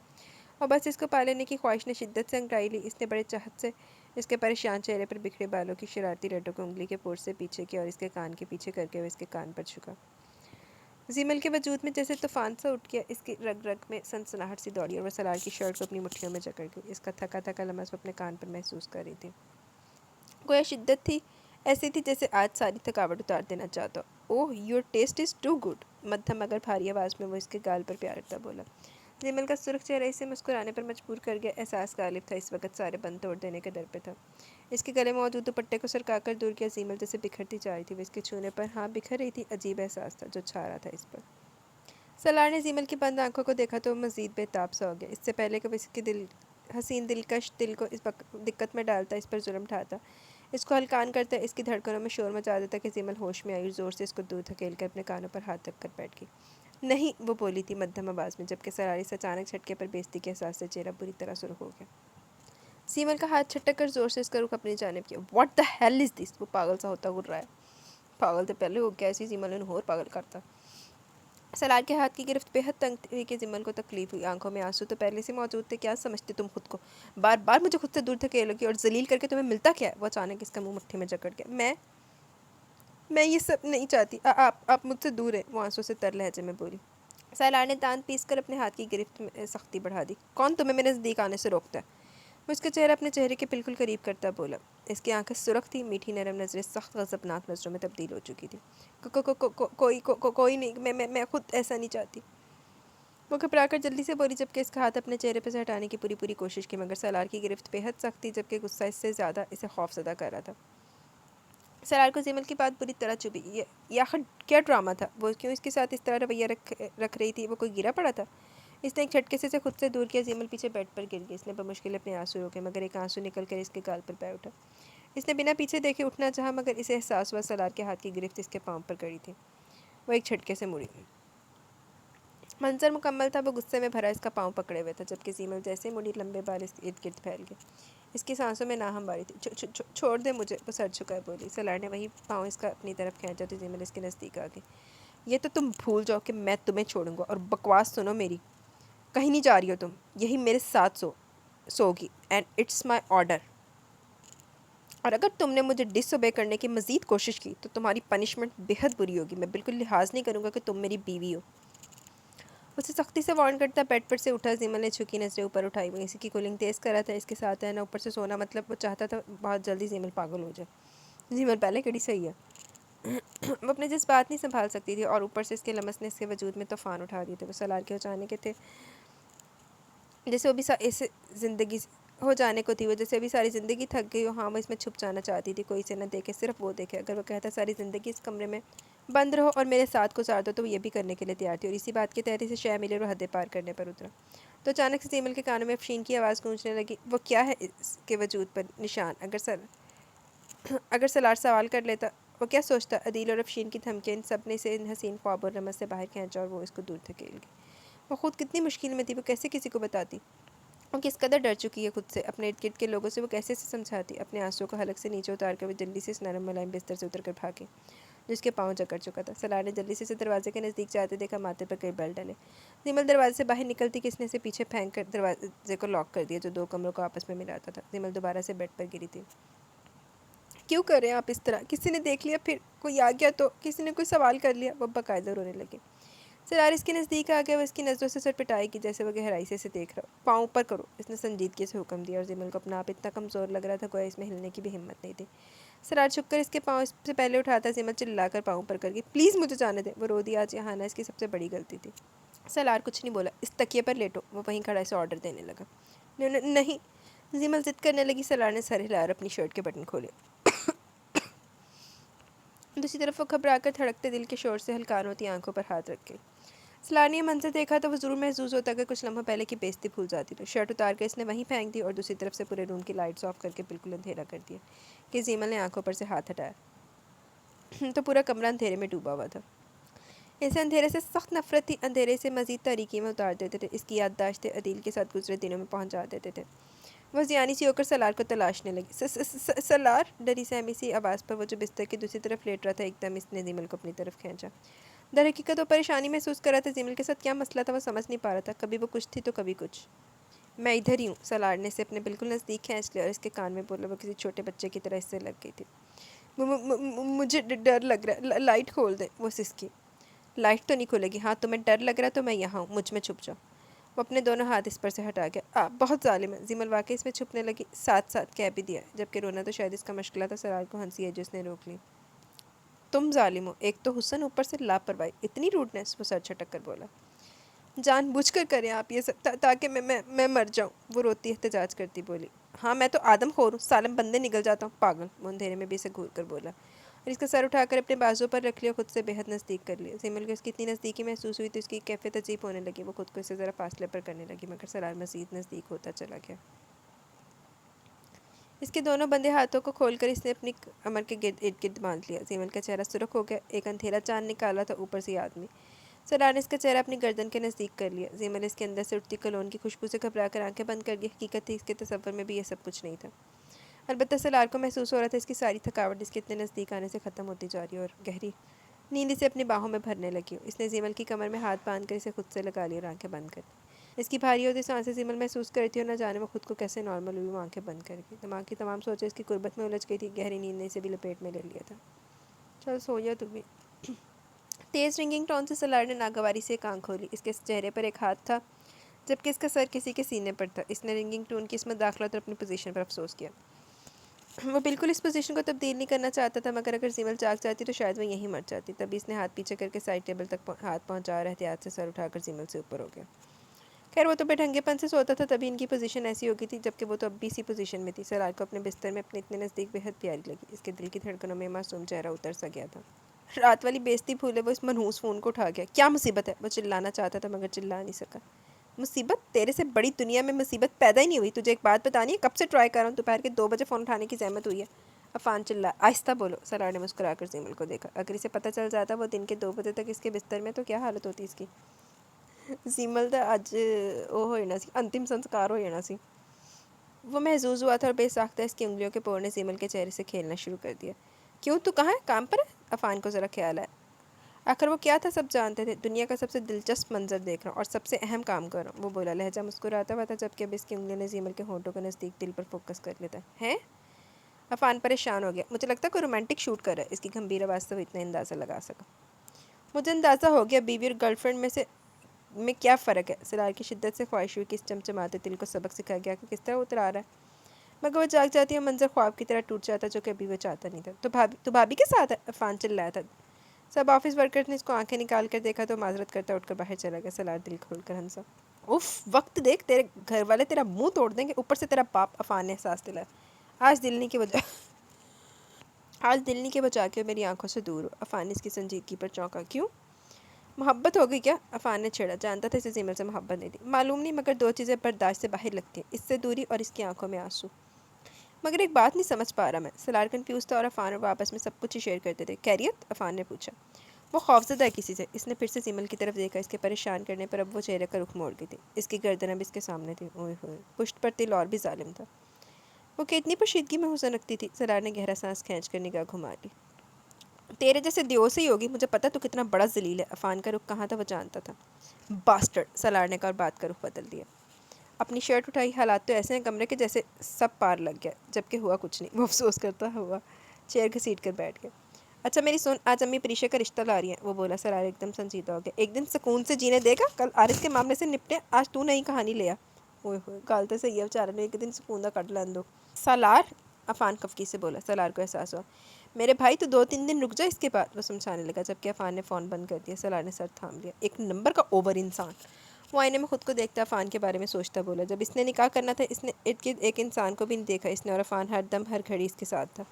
اور بس اس کو پا لینے کی خواہش نے شدت سے انگڑائی لی. اس نے بڑے چاہت سے اس کے پریشان چہرے پر بکھرے بالوں کی شرارتی رٹوں کو انگلی کے پورٹ سے پیچھے کیا اور اس کے کان کے پیچھے کر کے وہ اس کے کان پر جھکا. زیمل کے وجود میں جیسے طوفان سا اٹھ گیا. اس کی رگ رگ میں سنسناہٹ سی دوڑی اور وہ سرار کی شرٹ کو اپنی مٹھیوں میں جکڑ گئی. اس کا تھکا تھکا لمس وہ اپنے کان پر محسوس کر رہی تھی. گویا شدت تھی. ایسی تھی جیسے آج ساری تھکاوٹ اتار دینا چاہتا. Oh your taste is too good. مدھم مگر بھاری آواز میں وہ اس کے گال پر پیار کرتا بولا. زیمل کا سرخ چہرہ اسے مسکرانے پر مجبور کر گیا. احساس غالب تھا. اس وقت سارے بند توڑ دینے کے در پہ تھا. اس کے گلے موجود دوپٹے کو سرکا کر دور کیا. زیمل جیسے بکھرتی جا رہی تھی. وہ اس کے چھونے پر ہاں بکھر رہی تھی. عجیب احساس تھا جو چھا رہا تھا اس پر. سلار نے زیمل کی بند آنکھوں کو دیکھا تو وہ مزید بے تاب سا ہو گیا. اس سے پہلے کہ وہ اس کی حسین دلکش دل کو اس دقت میں ڈالتا. اس پر ظلم ڈھاتا. اس کو ہلکان کرتا. اس کی دھڑکنوں میں شور مچا دیتا کہ زیمل ہوش میں آئی اور زور سے اس کو دور دھکیل کر اپنے کانوں پر ہاتھ رکھ کر بیٹھ گئی. نہیں وہ بولی تھی مدھم آواز میں جبکہ سرار اس اچانک جھٹکے پر بے عزتی کے احساس سے چہرہ بری طرح سرخ ہو گیا. زیمل کا ہاتھ چھٹک کر زور سے اس کا رخ اپنی جانب کیا. واٹ دا ہیل از دس. وہ پاگل سا ہوتا گر رہا ہے. پاگل تو پہلے ہو گیا. ایسی زیمل انہوں اور پاگل کرتا. سلار کے ہاتھ کی گرفت بے حد تنگ تھی کہ زیمل کو تکلیف ہوئی. آنکھوں میں آنسو تو پہلے سے موجود تھے. کیا سمجھتے تم خود کو؟ بار بار مجھے خود سے دور دھکیلو گی اور ذلیل کر کے تمہیں ملتا کیا ہے؟ وہ اچانک اس کا منہ مٹھی میں جکڑ گیا. میں یہ سب نہیں چاہتی. آپ مجھ سے دور ہیں. وہ آنسوں سے تر لہجے میں بولی. سالار نے دانت پیس کر اپنے ہاتھ کی گرفت میں سختی بڑھا دی. کون تمہیں میرے نزدیک آنے سے روکتا ہے؟ وہ اس کا چہرہ اپنے چہرے کے بالکل قریب کرتا بولا. اس کی آنکھیں سرخ تھی. میٹھی نرم نظریں سخت غضبناک نظروں میں تبدیل ہو چکی تھی. کوئی نہیں. میں خود ایسا نہیں چاہتی. وہ گھبرا کر جلدی سے بولی جبکہ اس کا ہاتھ اپنے چہرے پہ سے ہٹانے کی پوری کوشش کی مگر سالار کی گرفت بے حد سخت تھی جبکہ غصہ اس سے زیادہ اسے خوف زدہ کر رہا تھا. سرار کو زیمل کی بات بری طرح چبھی. یہ آخر کیا ڈرامہ تھا؟ وہ کیوں اس کے ساتھ اس طرح رویہ رکھ رہی تھی؟ وہ کوئی گرا پڑا تھا؟ اس نے ایک جھٹکے سے اسے خود سے دور کیا. زیمل پیچھے بیڈ پر گر گئی. اس نے بمشکل اپنے آنسو روکے مگر ایک آنسو نکل کر اس کے گال پر بہہ اٹھا. اس نے بنا پیچھے دیکھے اٹھنا چاہا مگر اسے احساس ہوا سالار کے ہاتھ کی گرفت اس کے پاؤں پر کڑی تھی. وہ ایک جھٹکے سے مڑی. منظر مکمل تھا. وہ غصے میں بھرا اس کا پاؤں پکڑے ہوئے تھا جبکہ زیمل جیسے مڑی لمبے بال اس کے ارد گرد پھیل گئے. اس کی سانسوں میں ناہم باری تھی. چھوڑ دے مجھے. وہ سر جھکائے بولی. سالار نے وہی پاؤں اس کا اپنی طرف کھینچا تو زیمل اس کے نزدیک آ گئی. یہ تو تم بھول جاؤ کہ میں تمہیں چھوڑوں گا. اور بکواس سنو میری. کہیں نہیں جا رہی ہو تم، یہی میرے ساتھ سوگی، اینڈ اٹس مائی آرڈر، اور اگر تم نے مجھے ڈس اوبے کرنے کی مزید کوشش کی تو تمہاری پنشمنٹ بہت بری ہوگی، میں بالکل لحاظ نہیں کروں گا کہ تم میری بیوی ہو۔ اسے سختی سے وارن کرتا بیڈ پر سے اٹھا۔ زیمل نے جھکی نظریں اوپر اٹھائی، وہ اسی کی کولنگ تیز کر رہا تھا، اس کے ساتھ ہے نا اوپر سے سونا، مطلب وہ چاہتا تھا بہت جلدی زیمل پاگل ہو جائے۔ زیمل پہلے کڑی صحیح ہے، وہ اپنے جذبات نہیں سنبھال سکتی تھی، اور اوپر سے اس کے لمس نے اس کے وجود میں طوفان اٹھا دیے تھے۔ وہ سلار کے ہو جانے کے تھے، جیسے وہ بھی اس زندگی ہو جانے کو تھی، وہ جیسے ابھی ساری زندگی تھک گئی ہو۔ ہاں وہ اس میں چھپ جانا چاہتی تھی، کوئی اسے نہ دیکھے، صرف وہ دیکھے۔ اگر وہ کہتا ساری زندگی اس کمرے میں بند رہو اور میرے ساتھ گزار دو تو وہ یہ بھی کرنے کے لیے تیار تھی، اور اسی بات کے تحت اسے شے ملے اور حدیں پار کرنے پر اترا۔ تو اچانک سے زیمل کے کانوں میں افشین کی آواز گونجنے لگی۔ وہ کیا ہے اس کے وجود پر نشان؟ اگر سلار سوال کر لیتا، وہ کیا سوچتا؟ عدیل اور افشین کی دھمکیاں، ان سب نے اسے ان حسین خواب اور رمز سے باہر کھینچا، اور وہ اس کو دور دھکیل گئی۔ وہ خود کتنی مشکل میں تھی، وہ کیسے کسی کو بتاتی؟ وہ کس قدر ڈر چکی ہے خود سے، اپنے ارد گرد کے لوگوں سے وہ کیسے سے سمجھاتی؟ اپنے آنسوں کو حلق سے نیچے اتار کر وہ جلدی سے اس نرم ملائم بستر سے اتر کر بھاگی جس کے پاؤں جکڑ چکا تھا۔ سلار نے جلدی سے اسے دروازے کے نزدیک جاتے دیکھا، ماتھے پر کئی بل ڈلے۔ زیمل دروازے سے باہر نکلتی کہ اس نے اسے پیچھے پھینک کر دروازے کو لاک کر دیا جو دو کمروں کو آپس میں ملاتا تھا۔ زیمل دوبارہ سے بیڈ پر گری تھی۔ کیوں کر رہے ہیں آپ اس طرح؟ کسی نے دیکھ لیا، پھر کوئی آ گیا تو؟ کسی نے کوئی سوال کر لیا؟ وہ باقاعدہ رونے لگے۔ سلار اس کے نزدیک آ گیا، وہ اس کی نظروں سے سٹپٹائی کی جیسے وہ گہرائی سے اسے دیکھ رہا ہو۔ پاؤں اوپر کرو، اس نے سنجیدگی سے حکم دیا، اور زیمل کو اپنا آپ اتنا کمزور لگ رہا تھا گویا اس میں ہلنے کی بھی ہمت نہیں تھی۔ سلار چھپ کر اس کے پاؤں اس سے پہلے اٹھاتا، زیمل چلا کر پاؤں اوپر کر گئی۔ پلیز مجھے جانے دیں، وہ رو دی۔ آج یہاں آنا اس کی سب سے بڑی غلطی تھی۔ سلار کچھ نہیں بولا۔ اس تکیے پر لیٹو، وہ وہیں کھڑا اسے آرڈر دینے لگا۔ نہیں، زیمل ضد کرنے لگی۔ سلار نے سر ہلا کر اپنی شرٹ کے بٹن کھولے۔ دوسری طرف وہ گھبرا کر دھڑکتے دل کے شور سے ہلکان ہوتی آنکھوں پر ہاتھ رکھ گئی۔ سلار نے یہ منظر دیکھا تو وہ ضرور محظوظ ہوتا کہ کچھ لمحوں پہلے کی بے عزتی بھول جاتی، تو شرٹ اتار کر اس نے وہیں پھینک دی اور دوسری طرف سے پورے روم کی لائٹس آف کر کے بالکل اندھیرا کر دیا کہ زیمل نے آنکھوں پر سے ہاتھ ہٹایا تو پورا کمرہ اندھیرے میں ڈوبا ہوا تھا۔ اسے اندھیرے سے سخت نفرت تھی، اندھیرے سے مزید تاریکی میں اتار دیتے تھے، اس کی یادداشتیں عدیل کے ساتھ گزرے دنوں میں پہنچا دیتے تھے۔ وہ زیانی سی ہو کر سلار کو تلاشنے لگی۔ سلار، ڈری سہمی سی آواز پر وہ جو بستر کی دوسری طرف لیٹ رہا تھا، ایک دم اس نے زیمل کو اپنی طرف کھینچا۔ در حقیقت وہ پریشانی محسوس کر رہا تھا، زیمل کے ساتھ کیا مسئلہ تھا وہ سمجھ نہیں پا رہا تھا، کبھی وہ کچھ تھی تو کبھی کچھ۔ میں ادھر ہی ہوں، سلار نے اسے اپنے بالکل نزدیک کھینچ لیا اور اس کے کان میں بولا، وہ کسی چھوٹے بچے کی طرح اس سے لگ گئی تھی۔ مجھے ڈر لگ رہا ہے، لائٹ کھول دیں، وہ سسکی۔ لائٹ تو نہیں کھلے گی، ہاں تمہیں ڈر لگ رہا ہے تو میں یہاں ہوں، مجھ میں چھپ جاؤ۔ وہ اپنے دونوں ہاتھ اس پر سے ہٹا گیا۔ بہت ظالم ہے، زیمل واقعی اس میں چھپنے لگی، ساتھ ساتھ کہہ بھی دیا، جبکہ رونا تو شاید اس کا مشغلہ تھا۔ سلار کو ہنسی ہے جو اس نے روک لی۔ تم ظالم ہو، ایک تو حسن، اوپر سے لاپرواہی، اتنی روڈنس، وہ سر چھٹک کر بولا۔ جان بوجھ کر کریں آپ یہ سب تاکہ میں مر جاؤں، وہ روتی احتجاج کرتی بولی۔ ہاں میں تو آدم خور ہوں، سالم بندے نگل جاتا ہوں، پاگل، وہ اندھیرے میں بھی اسے گھور کر بولا، اور اس کا سر اٹھا کر اپنے بازو پر رکھ لیا، خود سے بہت نزدیک کر لیا۔ زیمل کو اس کی اتنی نزدیکی محسوس ہوئی تو اس کی کیفیت عجیب ہونے لگی، وہ خود کو اس سے ذرا فاصلے پر کرنے لگی، مگر سلار مزید نزدیک ہوتا چلا گیا۔ اس کے دونوں بندے ہاتھوں کو کھول کر اس نے اپنی کمر کے ارد گرد باندھ لیا۔ زیمل کا چہرہ سرخ ہو گیا، ایک اندھیرا چاند نکالا تھا اوپر سے یہ آدمی۔ سلار نے اس کا چہرہ اپنی گردن کے نزدیک کر لیا۔ زیمل اس کے اندر سے اٹھتی کلون کی خوشبو سے گھبرا کر آنکھیں بند کر لی۔ حقیقت تھی اس کے تصور میں بھی یہ سب کچھ نہیں تھا، البتہ سلار کو محسوس ہو رہا تھا اس کی ساری تھکاوٹ اس کے اتنے نزدیک آنے سے ختم ہوتی جا رہی ہے، اور گہری نیند اسے اپنی باہوں میں بھرنے لگی ہو۔ اس نے زیمل کی کمر میں ہاتھ باندھ کر اسے خود سے لگا لیا اور آنکھیں بند کر لی۔ اس کی بھاری ہوتی سانسیں زیمل محسوس کرتی تھی، اور نہ جانے وہ خود کو کیسے نارمل ہوئی، وہ آنکھیں بند کر گئی۔ دماغ کی تمام سوچیں اس کی قربت میں الجھ گئی تھی، گہری نیند نے اسے بھی لپیٹ میں لے لیا تھا۔ چل سو جا تو بھی، تیز رنگنگ ٹون سے سلار نے ناگواری سے ایک آنکھ کھولی۔ اس کے چہرے پر ایک ہاتھ تھا جبکہ اس کا سر کسی کے سینے پر تھا۔ اس نے رنگنگ ٹون کی اس مداخلت اور اپنی پوزیشن پر افسوس کیا۔ وہ بالکل اس پوزیشن کو تبدیل نہیں کرنا چاہتا تھا، مگر اگر زیمل جاگ جاتی تو شاید وہ یہیں مر جاتی۔ تبھی اس نے ہاتھ پیچھے کر کے سائڈ ٹیبل تک ہاتھ پہنچا اور احتیاط سے سر اٹھا کر زیمل سے اوپر ہو گیا۔ خیر وہ تو بے ڈھنگے پن سے سوتا تھا، تبھی ان کی پوزیشن ایسی ہو گئی تھی، جبکہ وہ تو اب بھی اسی پوزیشن میں تھی۔ سلار کو اپنے بستر میں اپنے اتنے نزدیک بہت پیاری لگی، اس کے دل کی دھڑکنوں میں معصوم چہرہ اتر سا گیا تھا۔ رات والی بے عزتی بھولے وہ اس منحوس فون کو اٹھا گیا۔ کیا مصیبت ہے؟ وہ چلانا چاہتا تھا مگر چلا نہیں سکا۔ مصیبت؟ تیرے سے بڑی دنیا میں مصیبت پیدا ہی نہیں ہوئی، تجھے ایک بات بتانی ہے، کب سے ٹرائی کر رہا ہوں، دوپہر کے 2 بجے فون اٹھانے کی زحمت ہوئی ہے۔ عفان چلا، آہستہ بولو۔ سلار نے مسکرا کر زیمل کو دیکھا، اگر اسے پتہ چل جاتا وہ دن کے 2 بجے تک اس کے بستر میں تو کیا حالت ہوتی اس کی۔ زیمل دا اج وہ ہو جانا سی، انتم سنسکار ہو جانا سی۔ وہ محظوظ ہوا تھا اور بے ساختہ اس کی انگلیوں کے پور نے زیمل کے چہرے سے کھیلنا شروع کر دیا۔ کیوں تو کہاں ہے؟ کام پر ہے؟ عفان کو ذرا خیال ہے۔ آخر وہ کیا تھا؟ سب جانتے تھے، دنیا کا سب سے دلچسپ منظر دیکھ رہا ہوں اور سب سے اہم کام کر رہا ہوں، وہ بولا، لہجہ مسکراتا ہوا تھا جبکہ اب اس کی انگلیوں نے زیمل کے ہونٹوں کے نزدیک دل پر فوکس کر لیتا ہے۔ عفان پریشان ہو گیا۔ مجھے لگتا ہے کوئی رومانٹک شوٹ کر رہا ہے، اس کی گھمبیر آواز سے وہ اتنا اندازہ لگا سکا۔ مجھے اندازہ ہو گیا بیوی اور گرل فرینڈ میں کیا فرق ہے۔ سرار کی شدت سے خواہش ہوئی کہ اس چمچماتے دل کو سبق سکھا گیا کہ کس طرح اتر آ رہا ہے، مگر وہ جاگ جاتی ہے، منظر خواب کی طرح ٹوٹ جاتا جو کہ ابھی وہ چاہتا نہیں تھا۔ تو بھابھی کے ساتھ ہے؟ عفان چلایا تھا۔ سب آفس ورکرز نے اس کو آنکھیں نکال کر دیکھا تو معذرت کرتا اٹھ کر باہر چلا گیا۔ سلار دل کھول کر ہنسا۔ اف، وقت دیکھ، تیرے گھر والے تیرا منہ توڑ دیں گے، اوپر سے تیرا باپ۔ عفان نے احساس دلایا۔ آج دل نہیں کے بچا کے میری آنکھوں سے دور ہو۔ عفان نے اس کی سنجیدگی پر چونکا۔ کیوں؟ محبت ہو گئی کیا؟ عفان نے چھیڑا۔ جانتا تھا اسے زیمل سے محبت نہیں تھی، معلوم نہیں، مگر دو چیزیں برداشت سے باہر لگتی ہیں، اس سے دوری اور اس کی آنکھوں میں آنسو۔ مگر ایک بات نہیں سمجھ پا رہا میں۔ سلار کنفیوز تھا اور عفان اور وہ آپس میں سب کچھ ہی شیئر کرتے تھے۔ خیریت؟ عفان نے پوچھا۔ وہ خوفزدہ ہے کسی سے۔ اس نے پھر سے زیمل کی طرف دیکھا۔ اس کے پریشان کرنے پر اب وہ چہرے کا رخ موڑ گئی تھی۔ اس کی گردن اب اس کے سامنے تھی۔ اوئے ہوئے، پشت پر تل اور بھی ظالم تھا۔ وہ کتنی پوشیدگی میں حسن رکھتی تھی۔ سلار نے گہرا سانس کھینچ کر نگاہ گھما لی۔ تیرے جیسے دیو سے ہی ہوگی، مجھے پتا تو کتنا بڑا ذلیل ہے۔ عفان کا رخ کہاں تھا وہ جانتا تھا۔ باسٹرڈ، سلار نے کہا اور بات کا رخ بدل دیا۔ اپنی شرٹ اٹھائی۔ حالات تو ایسے ہیں کمرے کے جیسے سب پار لگ گیا، جبکہ ہوا کچھ نہیں۔ وہ افسوس کرتا ہوا چیئر گھسیٹ کر بیٹھ گیا۔ اچھا میری سن، آج امی پریشا کا رشتہ لا رہی ہیں، وہ بولا۔ سرار ایک دم سنجیدہ ہو گیا۔ ایک دن سکون سے جینے دے گا، کل عارض کے معاملے سے نپٹے، آج تو نئی کہانی لے آ۔ اوئے ہوئے، گالتے صحیح ہے بیچارہ نے، ایک دن سکون دا کٹ لین دو۔ سالار، عفان خفگی سے بولا۔ سلار کو احساس ہوا۔ میرے بھائی تو 2-3 دن رک جا اس کے بعد، وہ سمجھانے لگا، جبکہ عفان نے فون بند کر دیا۔ سلار نے سر تھام لیا۔ ایک نمبر کا اوور انسان۔ وہ آئینے میں خود کو دیکھتا عفان کے بارے میں سوچتا بولا، جب اس نے نکاح کرنا تھا اس نے ارد گرد ایک انسان کو بھی نہیں دیکھا اس نے، اور عفان ہر دم ہر گھڑی اس کے ساتھ تھا۔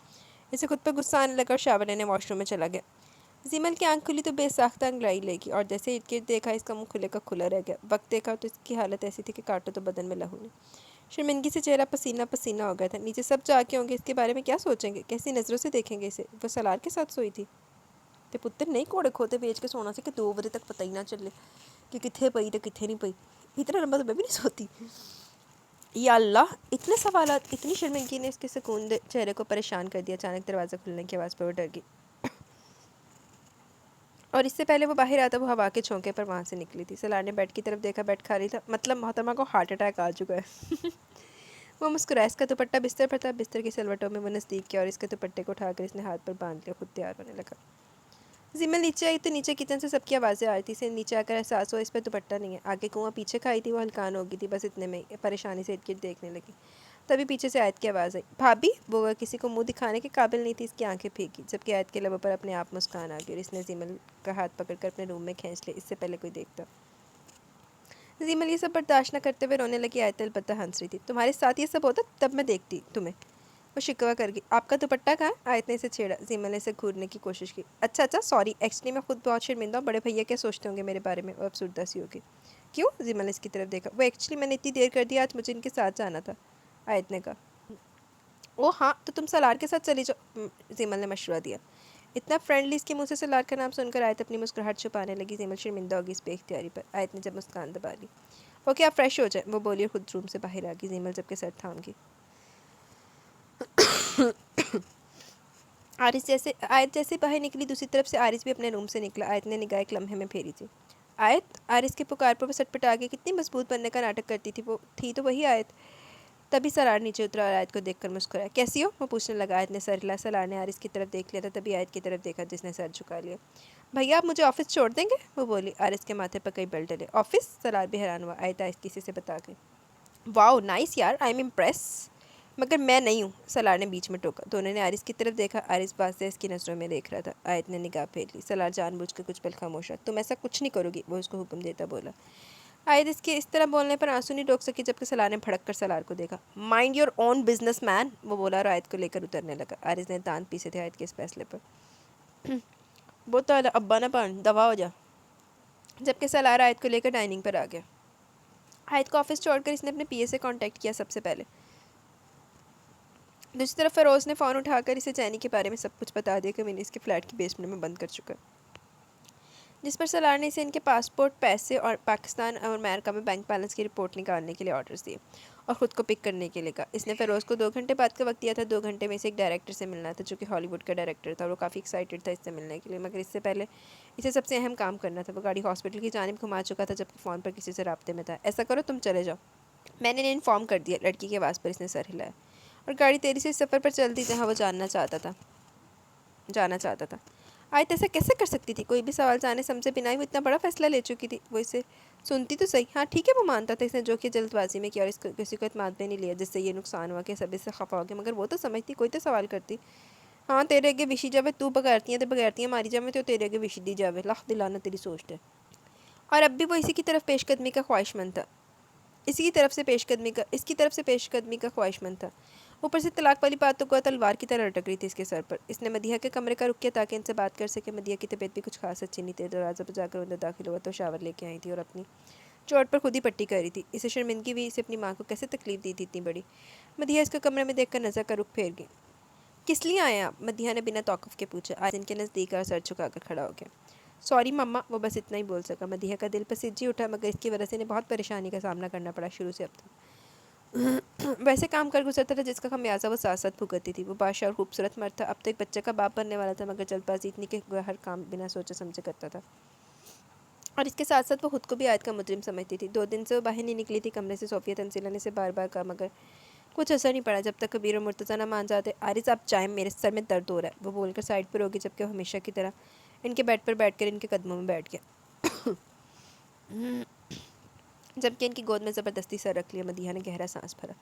اسے خود پہ غصہ آنے لگا اور شاور لینے واش روم میں چلا گیا۔ زیمل کی آنکھ کھلی تو بے ساختہ انگڑائی لے گی، اور جیسے ارد گرد دیکھا اس کا منہ کھلے کا کھلا رہ گیا۔ وقت دیکھا تو اس کی حالت ایسی تھی کہ کاٹو تو بدن میں لہو نہیں۔ شرمندگی سے چہرہ پسینہ پسینہ ہو گیا تھا۔ نیچے سب جا کے ہوں گے، اس کے بارے میں کیا سوچیں گے، کیسی نظروں سے دیکھیں گے اسے۔ وہ سلار کے ساتھ سوئی تھی۔ تے پتر نہیں کوڑے کھوتے بیچ کے سونا سے کہ 2 بجے تک پتہ ہی نہ چلے کہ کتھے پئی تے کتھے نہیں پئی۔ اتنا لمبا تو میں بھی نہیں سوتی۔ یا اللہ، اتنے سوالات! اتنی شرمندگی نے اس کے سکون دہ چہرے کو پریشان کر دیا۔ اچانک دروازہ کھلنے کی آواز پر وہ ڈر گئی، اور اس سے پہلے وہ باہر آتا وہ ہوا کے چھونکے پر وہاں سے نکلی تھی۔ سلار نے بیڈ کی طرف دیکھا، بیڈ خالی تھا، مطلب محترمہ کو ہارٹ اٹیک آ چکا ہے۔ وہ مسکرایا۔ اس کا دوپٹہ بستر پر تھا، بستر کی سلوٹوں میں وہ نزدیک کیا اور اس کے دوپٹے کو اٹھا کر اس نے ہاتھ پر باندھ لیا، خود تیار ہونے لگا۔ زیمل نیچے آئی تو نیچے کچن سے سب کی آوازیں آ رہی تھی۔ اسے نیچے آ کر احساس ہوا اس پہ دوپٹہ نہیں ہے۔ آگے کنواں پیچھے کھائی تھی، وہ ہلکان ہو گئی تھی، بس اتنے میں ہی پریشانی سے ارد گرد دیکھنے لگی۔ تبھی پیچھے سے آیت کی آواز آئی، بھابھی! وہ کسی کو منہ دکھانے کے قابل نہیں تھی، اس کی آنکھیں پھیکی، جبکہ آیت کے لبوں پر اپنے آپ مسکان آ گئی اور اس نے زیمل کا ہاتھ پکڑ کر اپنے روم میں کھینچ لیا، اس سے پہلے کوئی دیکھتا۔ زیمل یہ سب برداشت نہ کرتے ہوئے رونے لگی۔ آیت البتہ ہنس رہی تھی۔ تمہارے ساتھ یہ سب ہوتا تب میں دیکھتی تمہیں۔ وہ شکوہ کر گئی۔ آپ کا دوپٹہ کہاں ہے؟ آیت نے اسے چھیڑا۔ زیمل نے اسے گھورنے کی کوشش کی۔ اچھا سوری، ایکچولی میں خود بہت شرمندہ ہوں، بڑے بھیا کیا سوچتے ہوں گے میرے بارے میں؟ وہ افسردہ سی ہوگی۔ کیوں؟ زیمل نے اس کی طرف دیکھا۔ وہ ایکچولی میں نے اتنی دیر کر دی، آج مجھے ان کے ساتھ جانا تھا، آیت نے کہا۔ او ہاں، تو تم سلار کے ساتھ چلی جاؤ، زیمل نے مشورہ دیا۔ اتنا فرینڈلی اس کے منہ سے سلار کا نام سن کر آیت اپنی مسکراہٹ چھپانے لگی۔ زیمل شرمندہ ہوگی اس بے اختیاری پر۔ آیت نے جب مسکان دبا لی۔ اوکے آپ فریش ہو جائیں، وہ بولی اور خود روم سے باہر آ گئی۔ زیمل جب کے سر تھام گئی۔ آیت جیسے باہر نکلی، دوسری طرف سے عارض بھی اپنے روم سے نکلا۔ آیت نے نگاہ ایک لمحے میں پھیری تھی۔ آیت! عارض کے پکار پر وہ سٹپٹا گئی۔ کتنی مضبوط بننے کا ناٹک کرتی تھی وہ، تھی تو وہی آیت۔ تبھی سلار نیچے اترا اور آیت کو دیکھ کر مسکرایا۔ کیسی ہو؟ وہ پوچھنے لگا۔ آیت نے سر ہلا۔ سلار نے عارض کی طرف دیکھ لیا تھا، تبھی آیت کی طرف دیکھا جس نے سر جھکا لیا۔ بھیا آپ مجھے آفس چھوڑ دیں گے؟ وہ بولی۔ عارض کے ماتھے پر کئی بل ڈلے۔ آفس؟ سلار بھی حیران ہوا۔ آیت آہستگی سے بتا گئی۔ واو نائس یار، آئی ایم امپریس، مگر میں نہیں ہوں، سلار نے بیچ میں ٹوکا۔ دونوں نے عارض کی طرف دیکھا۔ عارض باز اس کی نظروں میں دیکھ رہا تھا۔ آیت نے نگاہ پھیر لی۔ سلار جان بوجھ کے کچھ پل خاموش رہا۔ تم ایسا کچھ نہیں کرو گی، وہ اس کو حکم دیتا بولا۔ آیت اس کے اس طرح بولنے پر آنسو نہیں روک سکی، جبکہ سلار نے بھڑک کر سلار کو دیکھا۔ Mind your own business man, وہ بولا اور آیت کو لے کر اترنے لگا۔ عارض نے دانت پیسے تھے آیت کے اس فیصلے پر۔ وہ تو ابا نہ پان دوا ہو جا، جبکہ سلار آیت کو لے کر ڈائننگ پر آ گیا۔ آیت کو آفس چھوڑ کر اس نے اپنے پی اے سے کانٹیکٹ کیا سب سے پہلے۔ دوسری طرف فیروز نے فون اٹھا کر اسے چینی کے بارے میں سب کچھ بتا دیا کہ میں نے اس کے فلیٹ کی بیسمنٹ میں بند کر چکا، جس پر سالار نے اسے ان کے پاسپورٹ، پیسے اور پاکستان اور امریکہ میں بینک بیلنس کی رپورٹ نکالنے کے لیے آرڈرز دیے اور خود کو پک کرنے کے لیے کہا۔ اس نے فیروز کو 2 گھنٹے بعد کا وقت دیا تھا۔ 2 گھنٹے میں اسے ایک ڈائریکٹر سے ملنا تھا جو کہ ہالی ووڈ کا ڈائریکٹر تھا، اور وہ کافی ایکسائٹڈ تھا اس سے ملنے کے لیے، مگر اس سے پہلے اسے سب سے اہم کام کرنا تھا۔ وہ گاڑی ہاسپٹل کی جانب گھما چکا تھا جبکہ فون پر کسی سے رابطے میں تھا۔ ایسا کرو تم چلے جاؤ، میں نے انہیں انفارم کر دیا، لڑکی کی آواز پر اس نے سر ہلایا، اور گاڑی تیزی سے اس سفر پر چل دی جہاں وہ جانا چاہتا تھا۔ آیت ایسا کیسے کر سکتی تھی؟ کوئی بھی سوال جانے سمجھے بنا ہی وہ اتنا بڑا فیصلہ لے چکی تھی۔ وہ اسے سنتی تو صحیح، ہاں ٹھیک ہے وہ مانتا تھا اس نے جو کہ جلد بازی میں کیا اور اس کو کسی کو اعتماد میں نہیں لیا جس سے یہ نقصان ہوا کہ سب اس سے خفا ہو گیا، مگر وہ تو سمجھتی، کوئی تو سوال کرتی۔ ہاں تیرے اگے وشی جاوے تو بغیرتیاں ماری جاوے تو تیرے اگے وشی دی جاوے، لاکھ دلانا تیری سوچ ہے۔ اور اب بھی وہ اسی کی طرف پیش قدمی کا خواہش مند تھا، اس کی طرف سے پیش قدمی کا خواہش مند تھا۔ اوپر سے طلاق والی بات تو گویا تلوار کی طرح لٹک رہی تھی اس کے سر پر۔ اس نے مدیحہ کے کمرے کا رخ کیا تاکہ ان سے بات کر سکے۔ مدیحہ کی طبیعت بھی کچھ خاص اچھی نہیں تھی۔ دروازہ پہ جا کر اندر داخل ہوا تو شاور لے کے آئی تھی اور اپنی چوٹ پر خود ہی پٹی کر رہی تھی۔ اسے شرمندگی بھی اسے اپنی ماں کو کیسے تکلیف دی تھی اتنی بڑی۔ مدیحہ اس کو کمرے میں دیکھ کر نظر کا رخ پھیر گئی۔ کس لیے آئے آپ؟ مدیحہ نے بنا توقف کے پوچھا۔ آج ان کے نزدیک اور سر جھکا کر کھڑا ہو گیا۔ سوری مما، وہ بس اتنا ہی بول سکا۔ مدیحہ کا دل پسجی اٹھا، مگر اس کی وجہ سے انہیں بہت پریشانی کا سامنا کرنا پڑا شروع سے اب تک۔ ویسے کام کر گزرتا تھا جس کا خمیازہ وہ ساتھ ساتھ بھگتتی تھی۔ وہ بادشاہ اور خوبصورت مرد تھا، اب تو ایک بچے کا باپ بننے والا تھا، مگر جلد بازی اتنی کہ ہر کام بنا سوچے سمجھے کرتا تھا، اور اس کے ساتھ ساتھ وہ خود کو بھی آیت کا مجرم سمجھتی تھی۔ 2 دن سے وہ باہر نہیں نکلی تھی کمرے سے۔ صوفیہ تنزیلہ نے اسے بار بار کہا مگر کچھ اثر نہیں پڑا۔ جب تک کبیر اور مرتضیٰ نہ مان جاتے۔ عارض آپ جائیں، میرے سر میں درد ہو رہا ہے، وہ بول کر سائڈ پر ہوگی جبکہ وہ ہمیشہ کی طرح ان کے بیڈ پر بیٹھ کر ان کے قدموں میں بیٹھ گیا، جبکہ ان کی گود میں زبردستی سر رکھ لیا۔ مدیحہ نے گہرا سانس بھرا۔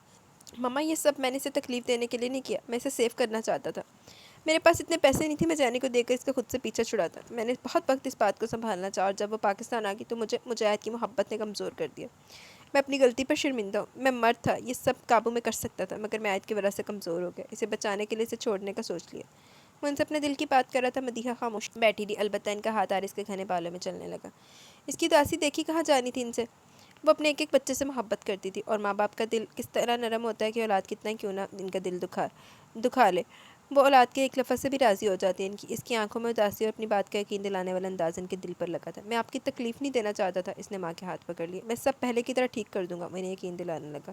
مما یہ سب میں نے اسے تکلیف دینے کے لیے نہیں کیا، میں اسے سیو کرنا چاہتا تھا۔ میرے پاس اتنے پیسے نہیں تھے میں جانی کو دے کر اس کا خود سے پیچھا چھڑاتا۔ میں نے بہت وقت اس بات کو سنبھالنا چاہا، اور جب وہ پاکستان آ گئی تو مجھے آیت کی محبت نے کمزور کر دیا۔ میں اپنی غلطی پر شرمندہ ہوں۔ میں مرد تھا، یہ سب قابو میں کر سکتا تھا، مگر میں آیت کی وجہ سے کمزور ہو گیا۔ اسے بچانے کے لیے اسے چھوڑنے کا سوچ لیا۔ وہ ان سے اپنے دل کی بات کر رہا تھا۔ مدیحہ خاموش بیٹھی رہی، البتہ ان کا ہاتھ عارض کے گھنے بالوں میں چلنے لگا۔ اس کی اداسی دیکھی کہاں جانی تھی ان سے۔ وہ اپنے ایک ایک بچے سے محبت کرتی تھی، اور ماں باپ کا دل کس طرح نرم ہوتا ہے کہ اولاد کتنا کیوں نہ ان کا دل دکھا لے، وہ اولاد کے ایک لفظ سے بھی راضی ہو جاتی ہے۔ اس کی آنکھوں میں اداسی اور اپنی بات کا یقین دلانے والا انداز ان کے دل پر لگا تھا۔ میں آپ کی تکلیف نہیں دینا چاہتا تھا۔ اس نے ماں کے ہاتھ پکڑ لیے۔ میں سب پہلے کی طرح ٹھیک کر دوں گا، انہیں یقین دلانے لگا۔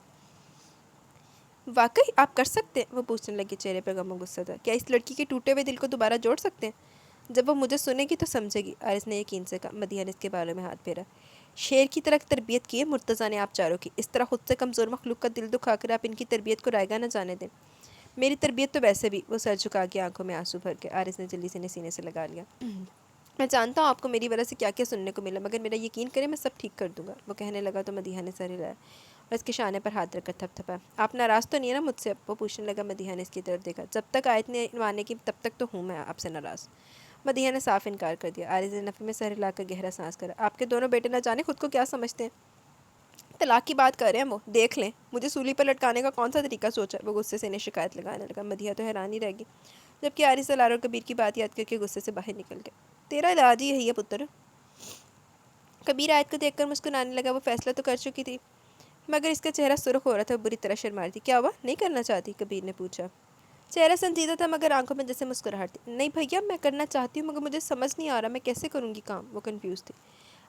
واقعی آپ کر سکتے ہیں؟ وہ پوچھنے لگی، چہرے پر غم و غصہ تھا۔ کیا اس لڑکی کے ٹوٹے ہوئے دل کو دوبارہ جوڑ سکتے ہیں؟ جب وہ مجھے سنے گی تو سمجھے گی، عارض نے یقین سے کہا۔ مدیحہ نے اس کے بالوں میں ہاتھ پھیرا۔ شیر کی طرح تربیت کی ہے مرتضیٰ نے آپ چاروں کی، اس طرح خود سے کمزور مخلوق کا دل دکھا کر آپ ان کی تربیت کو رائیگاں نہ جانے دیں۔ میری تربیت تو ویسے بھی، وہ سر جھکا کے آنکھوں میں آنسو بھر کے عارض نے جلدی سے انہیں سینے سے لگا لیا۔ میں جانتا ہوں آپ کو میری وجہ سے کیا کیا سننے کو ملا، مگر میرا یقین کریں میں سب ٹھیک کر دوں گا۔ وہ کہنے لگا تو مدیحہ نے سر ہلایا اور اس کے شانے پر ہاتھ رکھ کر تھپ تھپا۔ آپ ناراض تو نہیں ہے نا مجھ سے اب؟ وہ پوچھنے لگا۔ مدیحہ نے اس کی طرف دیکھا۔ جب تک آیت نے مانے کی تب تک تو ہوں میں آپ سے ناراض۔ مدیحہ نے صاف انکار کر دیا۔ عارض نے نفی میں سر ہلا کر گہرا سانس کرا۔ آپ کے دونوں بیٹے نہ جانے خود کو کیا سمجھتے ہیں، طلاق کی بات کر رہے ہیں وہ، دیکھ لیں مجھے سولی پر لٹکانے کا کون سا طریقہ سوچا۔ وہ غصے سے انہیں شکایت لگانے لگا۔ مدیحہ تو حیران ہی رہ گی، جبکہ عارض سالار اور کبیر کی بات یاد کر کے غصے سے باہر نکل گئے۔ تیرا علاج ہی یہی ہے پتر۔ کبیر آیت کو دیکھ کر مسکرانے لگا۔ وہ فیصلہ تو کر چکی تھی، مگر اس کا چہرہ سرخ ہو رہا تھا، بری طرح شرما رہی تھی۔ کیا ہوا، نہیں کرنا چاہتی؟ کبیر نے پوچھا۔ چہرہ سنجیدہ تھا مگر آنکھوں میں جیسے مسکراہٹ تھی۔ نہیں بھیا، میں کرنا چاہتی ہوں مگر مجھے سمجھ نہیں آ رہا میں کیسے کروں گی کام۔ وہ کنفیوز تھی۔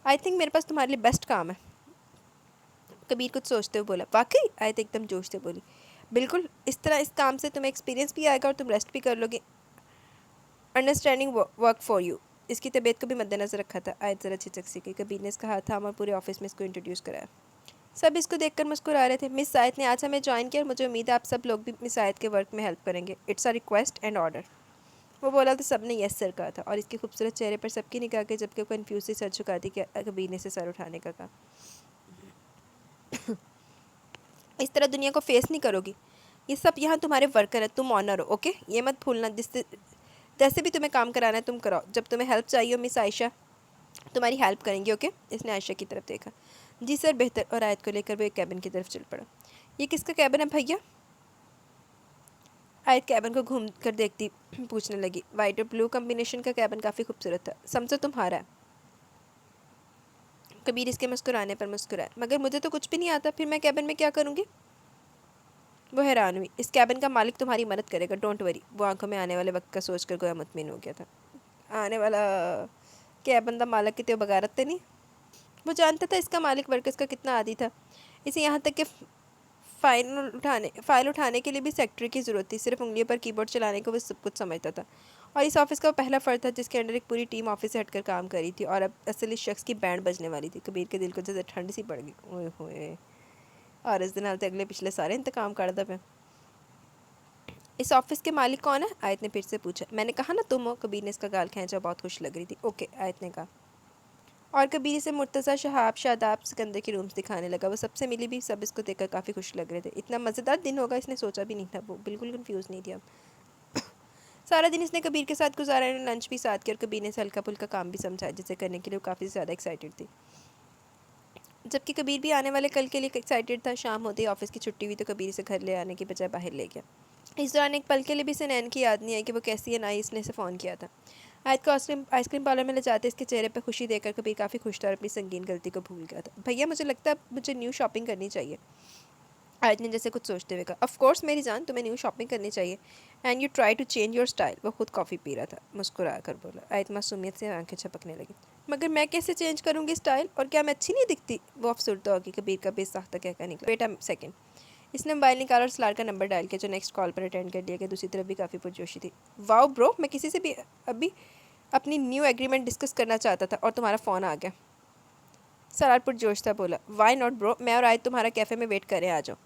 آئی تھنک میرے پاس تمہارے لیے بیسٹ کام ہے، کبیر کچھ سوچتے ہوئے بولا۔ واقعی؟ آیت ایک دم جوش سے بولی۔ بالکل، اس طرح اس کام سے تمہیں ایکسپیرینس بھی آئے گا اور تم ریسٹ بھی کر لو گے۔ Understanding work for you. اس کی طبیعت کو بھی مد نظر رکھا تھا۔ آیت ذرا جھجک سی گئی۔ کبیر نے اس کا ہاتھ تھاما اور پورے آفس میں اس کو انٹروڈیوس کرایا۔ سب اس کو دیکھ کر مسکرا رہے تھے۔ مس آیت نے آج ہمیں جوائن کیا اور مجھے امید ہے آپ سب لوگ بھی مس آیت کے ورک میں ہیلپ کریں گے۔ It's a request and order. وہ بولا تو سب نے یس سر کہا تھا، اور اس کے خوبصورت چہرے پر سب کی نگاہ کے جبکہ وہ کنفیوز سی سر جھکاتی کہ کبیر نے اسے سر اٹھانے کا کہا۔ اس طرح دنیا کو فیس نہیں کرو گی، یہ سب یہاں تمہارے ورکر ہیں، تم آنر ہو، اوکے؟ یہ مت بھولنا، جیسے بھی تمہیں کام کرانا ہے تم کراؤ، جب تمہیں ہیلپ چاہیے ہو مس عائشہ تمہاری ہیلپ کریں گی، اوکے؟ اس نے عائشہ کی طرف دیکھا۔ جی سر، بہتر، اور آیت کو لے کر وہ ایک کیبن کی طرف چل پڑا۔ یہ کس کا کیبن ہے بھیا؟ آیت کیبن کو گھوم کر دیکھتی پوچھنے لگی۔ وائٹ اور بلو کمبینیشن کا کیبن کافی خوبصورت تھا، سمجھو تمہارا ہے۔ کبیر اس کے مسکرانے پر مسکرایا۔ مگر مجھے تو کچھ بھی نہیں آتا، پھر میں کیبن میں کیا کروں گی؟ وہ حیران ہوئی۔ اس کیبن کا مالک تمہاری مدد کرے گا، ڈونٹ وری۔ وہ آنکھوں میں آنے والے وقت کا سوچ کر گویا مطمئن ہو گیا تھا۔ آنے والا کہ بندہ مالک کی تو بغارت نہیں. وہ جانتا تھا اس کا مالک ورکرز کا کتنا عادی تھا. اسے یہاں تک کہ فائل اٹھانے کے لیے بھی سیکٹری کی ضرورت تھی. صرف انگلیوں پر کی بورڈ چلانے کو وہ سب کچھ سمجھتا تھا. اور اس آفس کا وہ پہلا فرد تھا جس کے انڈر ایک پوری ٹیم آفس سے ہٹ کر کام کر رہی تھی. اور اب اصل اس شخص کی بینڈ بجنے والی تھی. کبیر کے دل کو جیسے ٹھنڈ سی پڑ گئی. اوئے ہوئے، اور اس دن آتے اگلے پچھلے سارے انتقام کر دے پہ. اس آفس کے مالک کون ہے؟ آیت نے پھر سے پوچھا. میں نے کہا نا تم ہو. کبیر نے اس کا گال کھینچا. بہت خوش لگ رہی تھی. اوکے، آیت نے کہا. اور کبیر اسے مرتضیٰ، شہاب، شاداب، سکندر کے رومز دکھانے لگا. وہ سب سے ملی بھی. سب اس کو دیکھ کر کافی خوش لگ رہے تھے. اتنا مزیدار دن ہوگا اس نے سوچا بھی نہیں تھا. وہ بالکل کنفیوز نہیں تھی اب. سارا دن اس نے کبیر کے ساتھ گزارا. انہوں نے لنچ بھی ساتھ کیا اور کبیر نے اسے ہلکا پھلکا کام بھی سمجھایا جسے کرنے کے لیے وہ کافی زیادہ ایکسائٹیڈ تھی. جبکہ کبیر بھی آنے والے کل کے لیے ایکسائٹیڈ تھا. شام ہوتے ہی آفس کی چھٹی ہوئی تو کبیر اسے گھر لے آنے کی بجائے باہر لے گیا. اس دوران ایک پل کے لیے بھی اسے نین کی یاد نہیں آئی کہ وہ کیسی ہے. نہ ہی اس نے اسے فون کیا تھا. آیت کو آئس کریم پارلر میں لے جاتے اس کے چہرے پہ خوشی دیکھ کر کبیر کافی خوش تھا اور اپنی سنگین غلطی کو بھول گیا تھا. بھیا مجھے لگتا ہے مجھے نیو شاپنگ کرنی چاہیے. آیت نے جیسے کچھ سوچتے ہوئے کہا. آف کورس میری جان، تمہیں نیو شاپنگ کرنی چاہیے. And you try to change your style. وہ خود کافی پی رہا تھا. مسکرا کر بولا. آیت معصومیت سے آنکھیں چھپکنے لگی. مگر میں کیسے چینج کروں گی اسٹائل؟ اور کیا میں اچھی نہیں دکھتی؟ وہ افسردہ ہوگی. کبیر کا بے ساختہ کہہ کر نکلا. Wait a second. اس نے موبائل نکالا اور سلار کا نمبر ڈائل کیا جو نیکسٹ کال پر اٹینڈ کر لیا گیا. دوسری طرف بھی کافی پرجوشی تھی. واؤ برو، میں کسی سے بھی ابھی اپنی نیو ایگریمنٹ ڈسکس کرنا چاہتا تھا اور تمہارا فون آ گیا. سلار پرجوش تھا. بولا. وائی ناٹ برو، میں اور آیت تمہارا کیفے میں ویٹ کریں، آ جاؤ.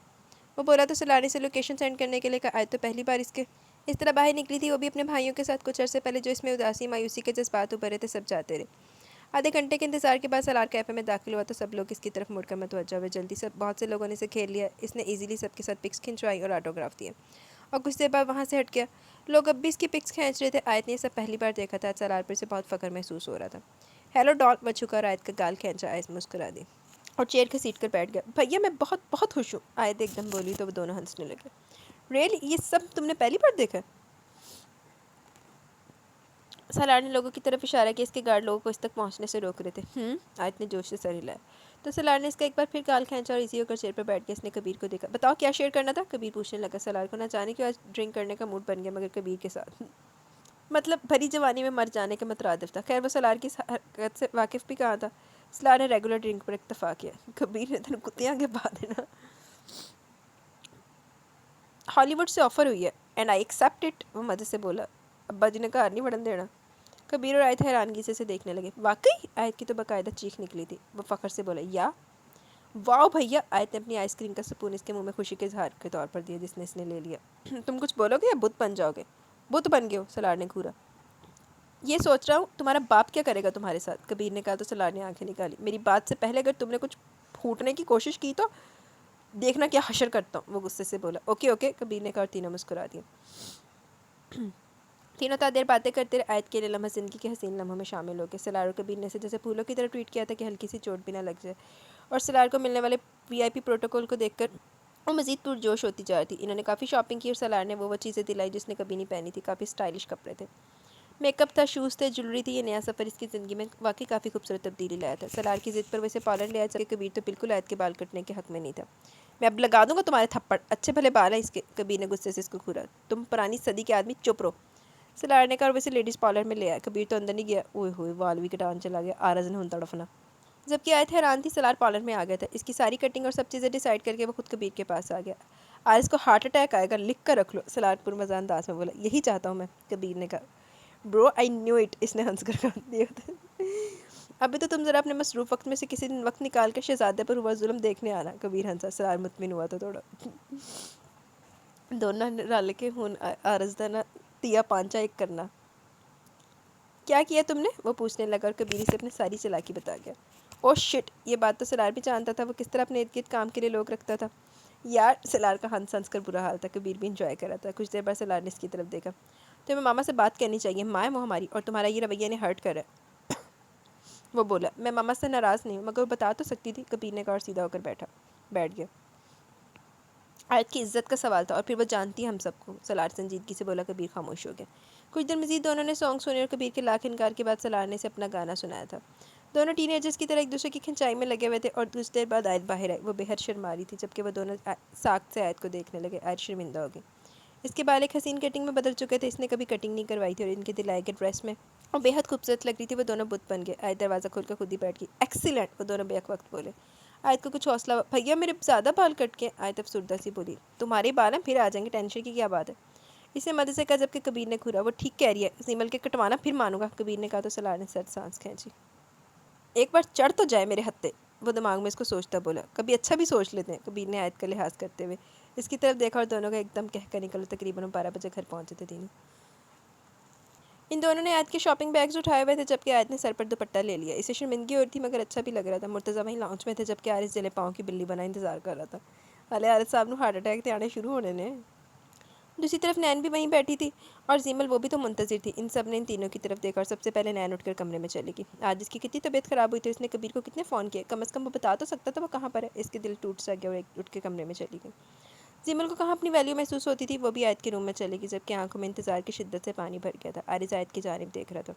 وہ بولا تو سلار نے اسے لوکیشن سینڈ کرنے کے لیے کہا. آیت تو پہلی بار اس طرح باہر نکلی تھی، وہ بھی اپنے بھائیوں کے ساتھ. کچھ عرصے پہلے جو اس میں اداسی مایوسی کے جذبات ابھرے تھے سب جاتے رہے. آدھے گھنٹے کے انتظار کے بعد سلار کیفے میں داخل ہوا تو سب لوگ اس کی طرف مڑ کر متوجہ ہوئے. جلدی سے بہت سے لوگوں نے اسے گھیر لیا. اس نے ایزیلی سب کے ساتھ پکس کھنچوائی اور آٹوگراف دیے اور کچھ دیر بعد وہاں سے ہٹ گیا. لوگ اب بھی اس کی پکس کھینچ رہے تھے. آیت نے یہ سب پہلی بار دیکھا تھا. سلار پر سے بہت فخر محسوس ہو رہا تھا. ہیلو ڈال. وہ چھکا اور آیت کا گال کھینچا. آیت مسکرا دی اور چیئر کے سیٹ پر بیٹھ گیا. بھیا میں بہت بہت خوش ہوں. آیت ایک دم بولی تو وہ دونوں ہنسنے لگے. ریئلی؟ یہ سب تم نے پہلی بار دیکھا؟ سلار نے لوگوں کی طرف اشارہ کیا. اس کے گارڈ لوگوں کو اس تک پہنچنے سے روک رہے تھے. آیت نے جوش سے سر ہلایا. تو سلار نے اس کا ایک بار پھر گال کھینچا اور ایزی ہو کر چیئر پر بیٹھ گیا. اس نے کبیر کو دیکھا. بتاؤ کیا شیئر کرنا تھا؟ کبیر پوچھنے لگا. سلار کو نہ جانے کہ آج ڈرنک کرنے کا موڈ بن گیا مگر کبیر کے ساتھ مطلب بھری جوانی میں مر جانے کے مترادف تھا. خیر وہ سلار کی حرکت سے واقف بھی کہاں تھا. سلار نے ریگولر ڈرنک پر اکتفا کیا. کبیر نے تن کتیاں کے بعد ہے نا ہالی ووڈ سے آفر ہوئی ہے اینڈ آئی ایکسیپٹ اٹ. وہ مزے سے بولا. ابا جی نے کہا نہیں بڑھن دینا. کبیر اور آیت حیرانگی سے دیکھنے لگے. واقعی؟ آیت کی تو باقاعدہ چیخ نکلی تھی. وہ فخر سے بولا. یا واؤ بھیا. آیت نے اپنی آئس کریم کا سپون اس کے منہ میں خوشی کے اظہار کے طور پر دیا جس نے اس نے لے لیا. تم کچھ بولو گے یا بت بن جاؤ گے؟ بت بن گئے ہو. سلار نے گھورا. یہ سوچ رہا ہوں تمہارا باپ کیا کرے گا تمہارے ساتھ. کبیر نے کہا تو سلار نے آنکھیں نکالی. میری بات سے پہلے اگر تم نے کچھ پھوٹنے کی کوشش کی تو دیکھنا کیا حشر کرتا ہوں. وہ غصے سے بولا. Okay okay. کبیر نے کہا اور تینوں مسکرا دیا. تینوں تا دیر باتیں کرتے رہے. آیت کے لیے لمحہ زندگی کے حسین لمحوں میں شامل ہو گئے. سلار اور کبیر نے اسے جیسے پھولوں کی طرح ٹریٹ کیا تھا کہ ہلکی سی چوٹ بھی نہ لگ جائے. اور سلار کو ملنے والے وی آئی پی پروٹوکول کو دیکھ کر وہ مزید پرجوش ہوتی جا رہی تھی. انہوں نے کافی شاپنگ کی اور سلار نے وہ چیزیں دلائی جس نے کبھی نہیں پہنی تھی. کافی اسٹائلش کپڑے تھے. میک اپ تھا، شوز تھے، جیولری تھی. یہ نیا سفر اس کی زندگی میں واقعی کافی خوبصورت تبدیلی لایا تھا. سلار کی ضد پر وہ اسے پارلر لے آیا جبکہ کبیر تو بالکل آیت کے بال کٹنے کے حق میں نہیں تھا. میں اب لگا دوں گا تمہارے تھپڑ. اچھے بھلے بال ہیں اس کے. کبیر نے غصے سے اس کو گھورا. تم پرانی صدی کے آدمی چپ رہو. سلار نے کہا اور ویسے لیڈیز پارلر میں لے آیا. کبیر تو اندر نہیں گیا. اوئے ہوئے وال بھی کٹان چلا گیا. آرز نے ہن تڑفنا. جبکہ آیت حیران تھی. سلار پارلر میں آ گیا تھا. اس کی ساری کٹنگ اور سب چیزیں ڈیسائیڈ کر کے وہ خود کبیر کے پاس آ گیا. آرز کو ہارٹ اٹیک آئے گا، لکھ کر رکھ لو. سلار پر مزہ انداز میں بولا. یہی چاہتا ہوں میں. کبیر نے کہا. برو آئی نیو اٹ. اس نے ہنس کر کہا دیا. ابھی تو تم ذرا اپنے مصروف وقت میں سے کسی دن وقت نکال کے شہزادے پر ہوا ظلم دیکھنے آنا. کبیر ہنسا. سلار مطمئن ہوا تھا تھوڑا. دونوں رل کے ہن آرز دا نا تیا پانچا ایک کرنا. کیا کیا تم نے؟ وہ پوچھنے لگا اور کبیر سے اپنے ساری چالاکی بتا گیا. او شٹ. یہ بات تو سلار بھی جانتا تھا. وہ کس طرح اپنے ارد گرد کام کے لیے لوگ رکھتا تھا. یار سلار کا ہنس ہنس کر برا حال تھا. کبیر بھی انجوائے کر رہا تھا. کچھ دیر بعد سلار نے اس کی طرف دیکھا. تمہیں ماما سے بات کرنی چاہیے. ماں ہے وہ ہماری اور تمہارا یہ رویہ نے ہرٹ کرا ہے. وہ بولا. میں ماما سے ناراض نہیں ہوں مگر وہ بتا تو سکتی تھی. کبیر نے کہا اور سیدھا ہو کر بیٹھ گیا. آیت کی عزت کا سوال تھا اور پھر وہ جانتی ہے ہم سب کو. سلار سنجیدگی سے بولا. کبیر خاموش ہو گیا. کچھ دیر مزید دونوں نے سانگ سنے اور کبیر کے لاکھ انکار کے بعد سلار نے اسے اپنا گانا سنایا تھا. دونوں ٹین ایجرز کی طرح ایک دوسرے کی کھنچائی میں لگے ہوئے تھے اور کچھ دیر بعد آیت باہر آئی. وہ بے حد شرما رہی تھی. جبکہ وہ دونوں ساکت سے آیت کو دیکھنے لگے. آیت شرمندہ ہو گئی. اس کے بال ایک حسین کٹنگ میں بدل چکے تھے، اس نے کبھی کٹنگ نہیں کروائی تھی، اور ان کے دلائے کے ڈریس میں اور بےحد خوبصورت لگ رہی تھی۔ وہ دونوں بت بن گئے۔ آیت دروازہ کھول کر خود ہی بیٹھ گئی۔ ایکسیلنٹ، وہ دونوں بیک وقت بولے۔ آیت کو کچھ حوصلہ، بھیا میرے زیادہ بال کٹ کے؟ آیت افسردہ سی بولی، تمہارے بال ہیں، پھر آ جائیں گے، ٹینشن کی کیا بات ہے؟ اسے مدد سے کہا، جبکہ کبیر نے گھورا، وہ ٹھیک کہہ رہی ہے، زیمل کے کٹوانا پھر مانوں گا، کبیر نے کہا تو سلار نے سر سانس کھینچی۔ ایک بار چڑھ تو جائے میرے ہتھے، وہ دماغ میں اس کو سوچتا بولا۔ کبھی اچھا بھی سوچ لیتے ہیں، کبیر نے آیت کا لحاظ کرتے ہوئے اس کی طرف دیکھا، اور دونوں کا ایک دم کہہ کر نکلا۔ تقریباً 12 بجے گھر پہنچے تھے تینوں۔ ان دونوں نے آیت کے شاپنگ بیگز اٹھائے ہوئے تھے، جبکہ آیت نے سر پر دوپٹہ لے لیا۔ اسے شرمندگی ہو رہی تھی مگر اچھا بھی لگ رہا تھا۔ مرتضیٰ وہیں لاؤنج میں تھے، جبکہ عارض جلے پاؤں کی بلی بنا انتظار کر رہا تھا۔ حالے عارض صاحب نو ہارٹ اٹیک تے آنے شروع ہونے نے۔ دوسری طرف نین بھی وہیں بیٹھی تھی، اور زیمل وہ بھی تو منتظر تھی۔ ان سب نے ان تینوں کی طرف دیکھا، اور سب سے پہلے نین اٹھ کر کمرے میں چلی گئی۔ آج اس کی کتنی طبیعت خراب ہوئی تھی، اس نے کبیر کو کتنے فون کیے، کم از کم وہ بتا تو سکتا تھا وہ کہاں پر ہے۔ اس کے دل ٹوٹ سا گیا، اور اٹھ کے کمرے میں چلی گئی۔ زیمل کو کہاں اپنی ویلیو محسوس ہوتی تھی، وہ بھی آیت کے روم میں چلے گی، جبکہ آنکھوں میں انتظار کی شدت سے پانی بھر گیا تھا۔ عارض آیت کی جانب دیکھ رہا تھا،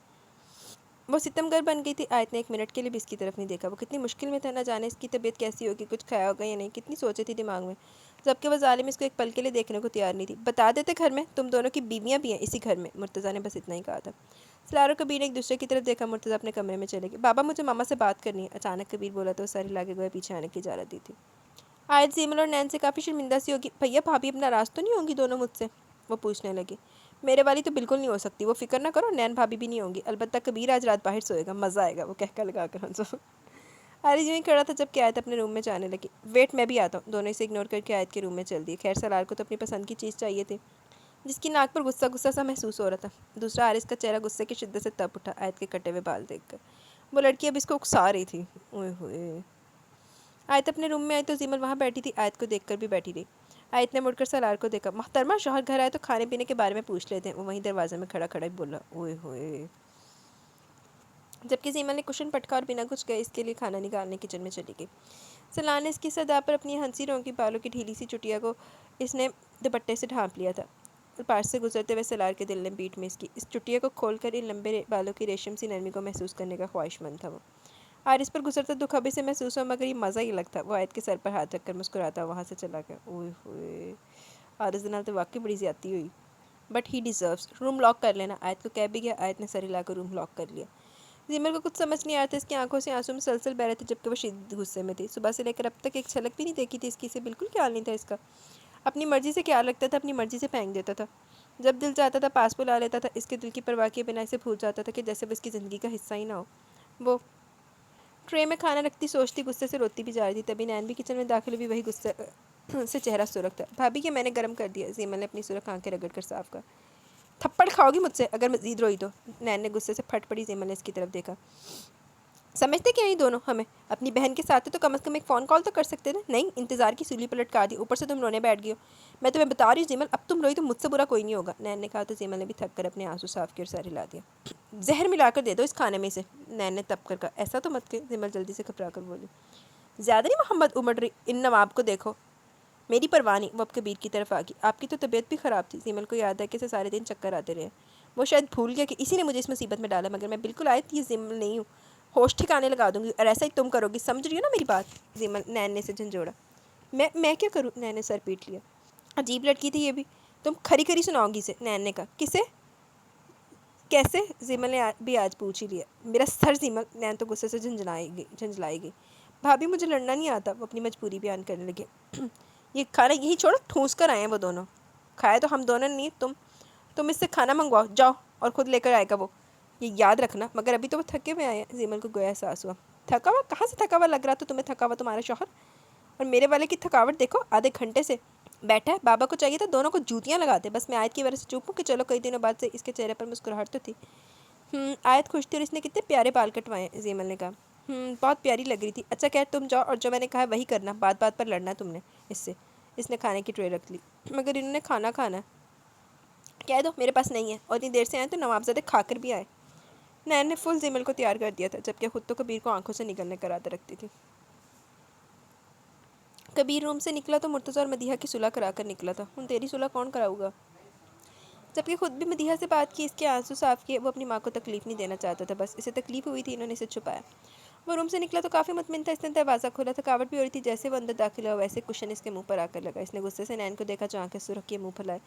وہ ستم گر بن گئی تھی۔ آیت نے ایک منٹ کے لیے بھی اس کی طرف نہیں دیکھا۔ وہ کتنی مشکل میں تھا، نہ جانے اس کی طبیعت کیسی ہوگی، کچھ کھایا ہوگا یا نہیں، کتنی سوچے تھی دماغ میں، جبکہ وہ ظالم اس کو ایک پل کے لیے دیکھنے کو تیار نہیں تھی۔ بتا دیتے گھر میں، تم دونوں کی بیویاں بھی ہیں اسی گھر میں، مرتضیٰ نے بس اتنا ہی کہا تھا۔ سلار اور کبیر نے ایک دوسرے کی طرف دیکھا۔ مرتضیٰ اپنے کمرے میں چلے گئے۔ بابا مجھے ماما سے بات کرنی ہے، اچانک کبیر بولا تو وہ سر ہلا کے گویا پیچھے آنے کی اجازت دی تھی۔ آیت زیمل اور نین سے کافی شرمندہ سی ہوگی۔ بھیا بھابھی اب ناراض تو نہیں ہوں گی دونوں مجھ سے؟ وہ پوچھنے لگی۔ میرے والی تو بالکل نہیں ہو سکتی، وہ فکر نہ کرو، نین بھابھی بھی نہیں ہوں گی، البتہ کبیر آج رات باہر سوئے گا، مزہ آئے گا، وہ کہہ کر لگا کر ہنسا۔ عارض یوں ہی کھڑا تھا، جب کہ آیت اپنے روم میں جانے لگی۔ ویٹ، میں بھی آتا ہوں۔ دونوں اسے اگنور کر کے آیت کے روم میں چل دیے۔ خیر سلار کو تو اپنی پسند کی چیز چاہیے تھی، جس کی ناک پر غصہ غصہ سا محسوس ہو رہا تھا۔ دوسرا، عارض کا چہرہ غصے کی شدت سے تپ اٹھا آیت کے کٹے ہوئے بال دیکھ کر۔ وہ لڑکی اب اس کو اکسا رہی تھی۔ اوئے ہوئے۔ آیت اپنے روم میں آئی تو زیمل وہاں بیٹھی تھی، آیت کو دیکھ کر بھی بیٹھی رہی۔ آیت نے مڑ کر سلار کو دیکھا۔ محترمہ، شوہر گھر آئے تو کھانے پینے کے بارے میں پوچھ لیتے ہیں، وہ وہیں دروازے میں کھڑا کھڑا ہی بولا۔ اوئے ہوئے۔ جبکہ زیمل نے کشن پٹکا اور بنا کچھ کہے اس کے لیے کھانا نکالنے کچن میں چلی گئی۔ سلار نے اس کی صدا پر اپنی ہنسی رونقی بالوں کی ڈھیلی سی چٹیا کو اس نے دوپٹے سے ڈھانپ لیا تھا، اور پاس سے گزرتے ہوئے سلار کے دل نے بیٹ مس کی۔ اس چٹیا کو کھول کر ان لمبے بالوں کی ریشم سی نرمی کو محسوس کرنے کا خواہش مند تھا وہ۔ عارض پر گزرتا دکھ اب اسے محسوس ہوا، مگر یہ مزہ ہی الگ تھا۔ وہ آیت کے سر پر ہاتھ رکھ کر مسکراتا وہاں سے چلا گیا۔ اوئے ہوئے، عارض نال تو واقعی بڑی زیادتی ہوئی۔ But he deserves. Room lock کر لینا، آیت کو کہہ بھی گیا۔ آیت نے سر ہلا کر روم لاک کر لیا۔ زیمل کو کچھ سمجھ نہیں آیا تھا، اس کی آنکھوں سے آنسو مسلسل بہ رہے تھے، جبکہ وہ شدید غصے میں تھی۔ صبح سے لے کر اب تک ایک چھلک بھی نہیں دیکھی تھی اس کی، اسے بالکل خیال نہیں تھا اس کا۔ اپنی مرضی سے خیال رکھتا تھا، اپنی مرضی سے پھینک دیتا تھا، جب دل چاہتا تھا پاس بلا لیتا تھا۔ اس کے دل کی پرواہ کیے بنا اسے بھول جاتا تھا کہ جیسے وہ اس کی زندگی کا حصہ ہی نہ ہو۔ وہ ٹرے میں کھانا رکھتی سوچتی، غصے سے روتی بھی جا رہی تھی۔ تبھی نین بھی کچن میں داخل ہوئی، وہی غصے سے چہرہ سرخ تھا۔ بھابھی کہ میں نے گرم کر دیا، زیمل نے اپنی سرخ آنکھیں رگڑ کر صاف کر۔ تھپڑ کھاؤ گی مجھ سے اگر مزید روئی تو؟ نین نے غصے سے پھٹ پڑی۔ زیمل نے اس کی طرف دیکھا۔ سمجھتے کیا یہ دونوں ہمیں؟ اپنی بہن کے ساتھ تو کم از کم ایک فون کال تو کر سکتے تھے۔ نہیں، انتظار کی سولی پر لٹکا دی، اوپر سے تم رونے بیٹھ گئی ہو۔ میں تمہیں بتا رہی ہوں زیمل، اب تم روئی تو مجھ سے برا کوئی نہیں ہوگا، نین نے کہا تو زیمل نے بھی تھک کر اپنے آنسو صاف کر سر ہلا دیا۔ زہر ملا کر دے دو اس کھانے میں اسے، نین نے تپ کر کہا۔ ایسا تو مت کہ، زیمل جلدی سے گھبرا کر بولی۔ زیادہ نہیں محمد امڑ رہی، ان نواب کو دیکھو۔ میری پرواہ نہیں، وہ اب کبیر کی طرف آ گئی۔ آپ کی تو طبیعت بھی خراب تھی۔ زیمل کو یاد ہے کہ اسے سارے دن چکر آتے رہے۔ وہ شاید بھول گیا کہ اسی نے مجھے اس مصیبت میں ڈالا، مگر میں بالکل آیت یہ زیمل نہیں ہوں، ہوش ٹھکانے لگا دوں گی، اور ایسا ہی تم کرو گی، سمجھ رہی ہو نا میری بات؟ زیمل، نین نے اسے جھنجھوڑا۔ میں کیا کروں؟ نین نے سر پیٹ لیا۔ عجیب لڑکی تھی یہ بھی، تم کھری کھری سناؤ گی اسے، نین نے کہا۔ کسے؟ کیسے؟ زیمل نے بھی آج پوچھ ہی لیا۔ میرا سر زیمل، نین تو غصے سے جھنجھلائی گئی۔ بھابھی مجھے لڑنا نہیں آتا، وہ اپنی مجبوری بیان کرنے لگے۔ یہ کھانا یہی چھوڑو، ٹھونس کر آئے ہیں وہ دونوں، کھائے تو ہم دونوں نہیں، تم اس سے کھانا منگواؤ جاؤ، اور خود لے کر آئے گا وہ، یہ یاد رکھنا۔ مگر ابھی تو وہ تھکے ہوئے آئے ہیں۔ زیمل کو گویا احساس ہوا۔ تھکا ہوا؟ کہاں سے تھکا ہوا لگ رہا؟ تو تمہیں تھکا ہوا تمہارا شوہر، اور میرے والے کی تھکاوٹ دیکھو، آدھے گھنٹے سے بیٹھا ہے۔ بابا کو چاہیے تھا دونوں کو جوتیاں لگاتے، بس میں آیت کی وجہ سے چپ ہوں کہ چلو کئی دنوں بعد سے اس کے چہرے پر مسکراہٹ تو تھی۔ آیت خوش تھی، اور اس نے کتنے پیارے بال کٹوائے ہیں، زیمل نے کہا۔ بہت پیاری لگ رہی تھی۔ اچھا خیر تم جاؤ، اور جو میں نے کہا وہی کرنا، بات بات پر لڑنا تم نے اس سے۔ اس نے کھانے کی ٹرے رکھ لی۔ مگر انہوں نے کھانا ہے، کہہ دو میرے پاس نہیں ہے، اور اتنی دیر سے آئے تو نوابزادے کھا کر بھی آئے۔ نین نے فل زیمل کو تیار کر دیا تھا، جبکہ خود تو کبیر کو آنکھوں سے نکلنے کراتے رکھتی تھی۔ کبیر روم سے نکلا تو مرتضیٰ اور مدیحہ کی صلح کرا کر نکلا تھا۔ تیری صلح کون کراؤ گا؟ جبکہ خود بھی مدیحہ سے بات کی، اس کے آنسو صاف کیے۔ وہ اپنی ماں کو تکلیف نہیں دینا چاہتا تھا، بس اسے تکلیف ہوئی تھی، انہوں نے اسے چھپایا۔ وہ روم سے نکلا تو کافی مطمئن تھا. اس نے دروازہ کھولا. تھکاوٹ بھی ہو رہی تھی. جیسے وہ اندر داخل ہوا ویسے کشن اس کے منہ پر آ کر لگا. اس نے غصے سے نین کو دیکھا جو آنکھیں سرخ کیے منہ پھیلائے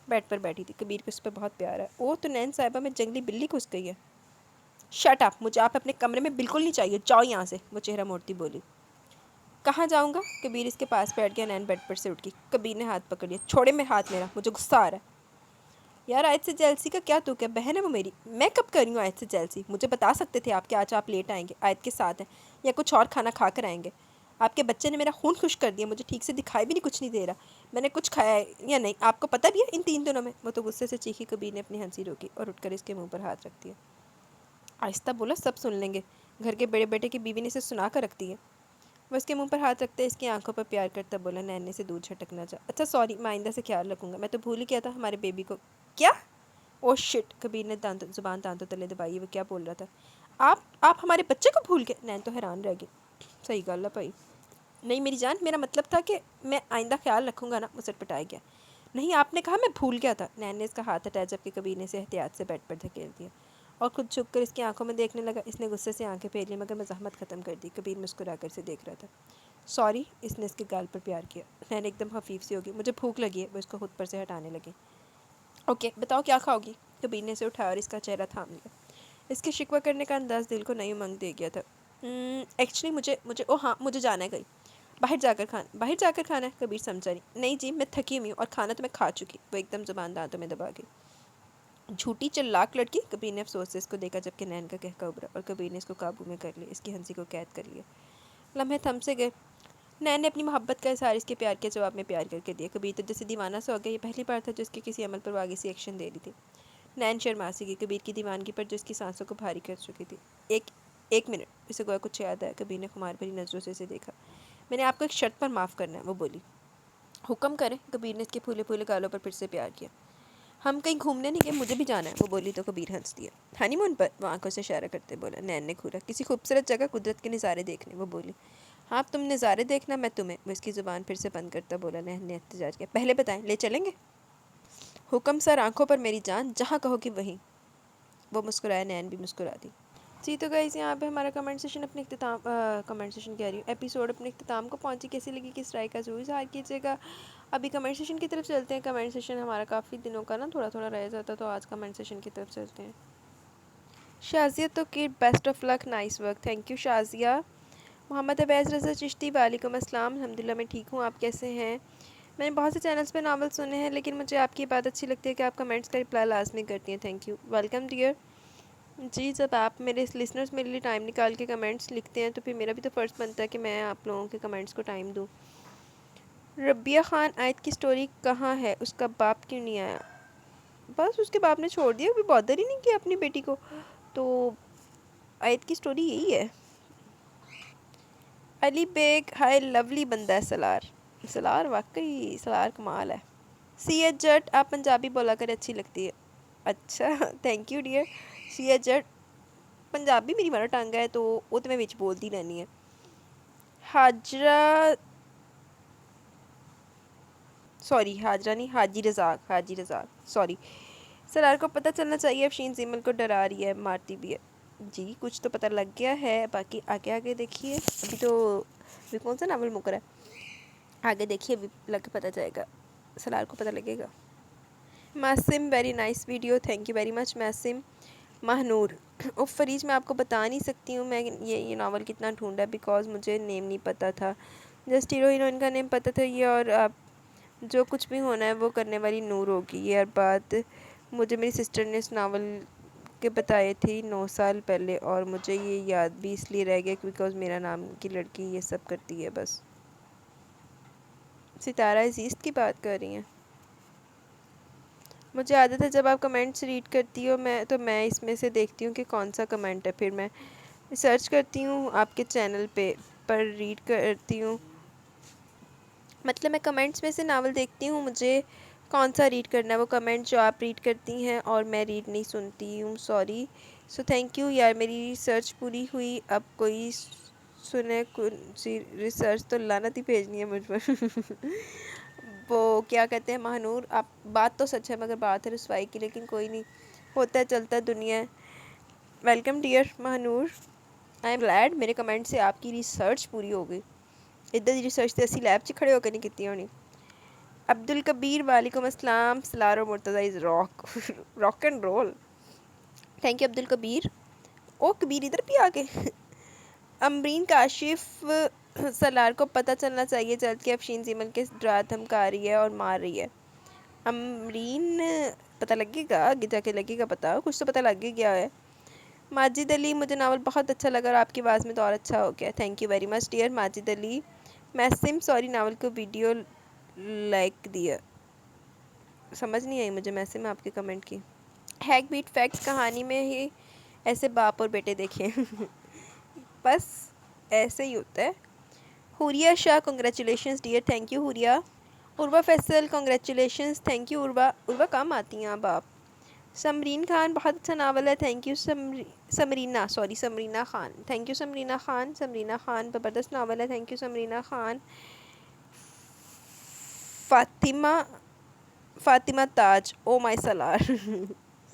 بیڈ پر بیٹھی تھی. کبیر کو اس پہ بہت پیار ہے. اوہ تو نین صاحبہ میں جنگلی بلی گھس گئی ہے. شٹ اپ, مجھے آپ اپنے کمرے میں بالکل نہیں چاہیے, جاؤ یہاں سے, وہ چہرہ موڑتی بولی. کہاں جاؤں گا؟ کبیر اس کے پاس بیٹھ گیا. نین بیڈ پر سے اٹھ گئی. کبیر نے ہاتھ پکڑ لیا. چھوڑے میں ہاتھ میرا, مجھے غصہ آ رہا ہے. یار آیت سے جیلسی کا کیا تو کیا, بہن ہے وہ میری. میں کب کر رہی ہوں آیت سے جیلسی؟ مجھے بتا سکتے تھے آپ کہ آج آپ لیٹ آئیں گے, آیت کے ساتھ ہیں یا کچھ اور کھانا کھا کر آئیں گے. آپ کے بچے نے میرا خون خشک کر دیا, مجھے ٹھیک سے دکھائی بھی نہیں, کچھ نہیں دے رہا میں نے کچھ کھایا ہے یا نہیں. آپ کو پتہ بھی ہے ان 3 دنوں میں. وہ تو غصے سے چیخی. کبیر نے اپنی ہنسی روکی اور اٹھ کر اس کے منہ پر ہاتھ رکھ دیا. آہستہ بولا, سب سن لیں گے. گھر کے بڑے بیٹے کی بیوی نے اسے سنا کر رکھتی ہے. وہ اس کے منہ پر ہاتھ رکھتے اس کی آنکھوں پر پیار کرتا بولا. نین نے سے دور جھٹکنا چاہا. اچھا سوری, میں آئندہ سے خیال رکھوں گا. میں تو بھول ہی کیا تھا ہمارے بیبی کو. کیا؟ او شٹ, کبیر نے زبان دانتوں تلے دبائی. وہ کیا بول رہا تھا؟ آپ ہمارے بچے کو بھول گئے؟ نین تو حیران رہ گئی. صحیح گل ہے بھائی. نہیں میری جان, میرا مطلب تھا کہ میں آئندہ خیال رکھوں گا نا. وہ سٹپٹایا گیا. نہیں آپ نے کہا میں بھول گیا تھا. نین نے اس کا ہاتھ ہٹایا جبکہ کبیر نے اسے احتیاط سے بیڈ پر دھکیل دیا اور خود چھپ کر اس کی آنکھوں میں دیکھنے لگا. اس نے غصے سے آنکھیں پھیر لی مگر مزاحمت ختم کر دی. کبیر مسکرا کر اسے دیکھ رہا تھا. سوری, اس نے اس کے گال پر پیار کیا. نین ایک دم خفیف سی ہوگی. مجھے بھوک لگی ہے. وہ اس کو خود پر سے ہٹانے لگی. اوکے بتاؤ کیا کھاؤ گی؟ کبیر نے اسے اٹھایا اور اس کا چہرہ تھام لیا. اس کے شکوہ کرنے کا انداز دل کو نئی امنگ دے گیا تھا. ایکچولی مجھے او ہاں مجھے جانا ہے کہیں. باہر جا کر کھانا ہے. کبیر سمجھا نہیں جی, میں تھکی ہوئی ہوں اور کھانا تو میں کھا چکی. وہ ایک دم زبان دانتوں میں دبا گئی. جھوٹی چلاک لڑکی. کبیر نے افسوس سے اس کو دیکھا جبکہ نین کا کہکا ابھرا اور کبیر نے اس کو قابو میں کر لیا. اس کی ہنسی کو قید کر لیا. لمحے تھم سے گئے. نین نے اپنی محبت کا اظہار اس کے پیار کے جواب میں پیار کر کے دیا. کبیر تو جیسے دیوانہ سا ہو گیا. یہ پہلی بار تھا جو اس کے کسی عمل پر واقعی سی ایکشن دے رہی تھی. نین شرما سی گئی کبیر کی دیوانگی پر جو اس کی سانسوں کو بھاری کر چکی تھی. ایک منٹ, اسے گویا کچھ یاد آیا. کبیر نے خمار بھری نظروں سے اسے دیکھا. میں نے آپ کو ایک شرط پر معاف کرنا ہے, وہ بولی. حکم کریں. کبیر نے اس کے پھولے پھولے گالوں پر پھر سے پیار کیا. ہم کہیں گھومنے نہیں گئے, مجھے بھی جانا ہے, وہ بولی. تو کبیر ہنس دیا. ہانی مون پر, وہ آنکھوں سے اشارہ کرتے بولا. نین نے گھورا. کسی خوبصورت جگہ قدرت کے نظارے دیکھنے, وہ بولی. ہاں تم نظارے دیکھنا, میں تمہیں. وہ اس کی زبان پھر سے بند کرتا بولا. نین نے احتجاج کیا. پہلے بتائیں, لے چلیں گے؟ حکم سر, آنکھوں پر میری جان, جہاں کہو کہ وہیں. وہ مسکرایا. نین بھی مسکرا دی. جی تو گائز یہاں پہ ہمارا کمنٹ سیشن اپنے اختتام کمنٹ سیشن کہہ رہی ہوں ایپیسوڈ اپنے اختتام کو پہنچی. کیسی لگی کس رائے کا ضرور اظہار کیجیے گا. ابھی کمنٹ سیشن کی طرف چلتے ہیں. کمنٹ سیشن ہمارا کافی دنوں کا نا تھوڑا رہ جاتا, تو آج کمنٹ سیشن کی طرف چلتے ہیں. شازیہ تو کیٹ, best of luck, nice work. Thank you Shazia. Muhammad Abeez Raza Chishti, وعلیکم السلام. الحمدللہ میں ٹھیک ہوں, آپ کیسے ہیں؟ میں نے بہت سے چینلز پہ ناول سنے ہیں لیکن مجھے آپ کی بات اچھی لگتی ہے کہ آپ کمنٹس کا رپلائی لازمی کرتی ہیں. Thank you, welcome dear. جی جب آپ میرے لسنرز میرے لیے ٹائم نکال کے کمنٹس لکھتے ہیں تو پھر میرا بھی تو فرض بنتا ہے کہ میں آپ لوگوں کے کمنٹس کو ٹائم دوں. ربیہ خان, آیت کی سٹوری کہاں ہے؟ اس کا باپ کیوں نہیں آیا؟ بس اس کے باپ نے چھوڑ دیا, ابھی بادر ہی نہیں کیا اپنی بیٹی کو. تو آیت کی سٹوری یہی ہے. علی بیگ, ہائے لولی بندہ ہے سلار. سلار واقعی سلار کمال ہے. سی ایچ جٹ, آپ پنجابی بولا کر, اچھی لگتی ہے. اچھا thank you dear. C H Jatt Punjabi میری مدر ٹنگ ہے تو وہ تو میں وچ بولتی رہنی ہے. حاجرہ سوری حاجرہ نہیں, حاجی رزاق سوری. سرار کو پتہ چلنا چاہیے افشین زیمل کو ڈرا رہی ہے, مارتی بھی ہے. جی کچھ تو پتہ لگ گیا ہے, باقی آگے دیکھیے. ابھی تو کون سا ناول مکر ہے, آگے دیکھیے ابھی لگ پتہ جائے گا, سرار کو پتہ لگے گا. Masam, very nice video, thank you very much Masam. Mahnoor, fridge میں آپ کو بتا نہیں سکتی ہوں میں یہ ناول کتنا ڈھونڈا ہے بیکاز مجھے نیم نہیں پتہ تھا. جسٹ ہیرو ہیروئن کا نیم پتہ تھا یہ, اور آپ جو کچھ بھی ہونا ہے وہ کرنے والی نور ہوگی. یہ ہر بات مجھے میری سسٹر نے اس ناول کے بتائے تھی 9 سال پہلے, اور مجھے یہ یاد بھی اس لیے رہ گیا بیکاز میرا نام کی لڑکی یہ سب کرتی ہے. بس ستارہ عزیز کی بات کر رہی ہیں. مجھے عادت ہے جب آپ کمنٹس ریڈ کرتی ہو تو میں اس میں سے دیکھتی ہوں کہ کون سا کمنٹ ہے, پھر میں سرچ کرتی ہوں آپ کے چینل پہ پر ریڈ کرتی ہوں. مطلب میں کمنٹس میں سے ناول دیکھتی ہوں, مجھے کون سا ریڈ کرنا ہے وہ کمنٹ جو آپ ریڈ کرتی ہیں اور میں ریڈ نہیں سنتی ہوں. سوری. سو تھینک یو یار, میری سرچ پوری ہوئی. اب کوئی سنے سی ریسرچ تو لعنت ہی بھیجنی ہے مجھ پر. وہ کیا کہتے ہیں مہنور, آپ بات تو سچ ہے مگر بات ہے رسوائی کی, لیکن کوئی نہیں, ہوتا ہے چلتا ہے دنیا ہے. Welcome dear Mehnoor. I am glad میرے کمنٹ سے آپ کی ریسرچ پوری ہو گئی. ادھر ریسرچ تو اسی لیب 'ਚ کھڑے ہو کے نہیں کیتی ہونی. عبدالکبیر وعلیکم السلام. سلار و Murtaza is rock and roll. Thank you Abdul Kabir. او کبیر ادھر بھی آ گئے. امرین کاشف سلار کو پتہ چلنا چاہیے جلد کہ افشین زیمل کے ڈرا دھمکا رہی ہے اور مار رہی ہے. امرین پتہ لگے گا آگے جا کے لگے گا پتہ کچھ تو پتہ لگ ہی گیا ہے. ماجد علی مجھے ناول بہت اچھا لگا اور آپ کی آواز میں تو اور اچھا ہو گیا. Thank you very much dear Majid Ali. Maisam sorry novel کو ویڈیو لائک دیا. سمجھ نہیں آئی مجھے میسم آپ کے کمنٹ کی. ہیک بیٹ فیکٹس کہانی میں ہی ایسے باپ اور بیٹے دیکھیں. بس ایسے ہی ہوتا ہے. Hooria Shah congratulations dear. Thank you Hooria. Urwa Faisal congratulations. Thank you Urwa. Urwa کم آتی ہیں اب آپ. سمرین خان بہت اچھا ناول ہے. Thank you Samreena Khan. Thank you Samreena Khan. Samreena Khan زبردست ناول ہے. Thank you Samreena Khan. Fatima Taj. Oh my Salar.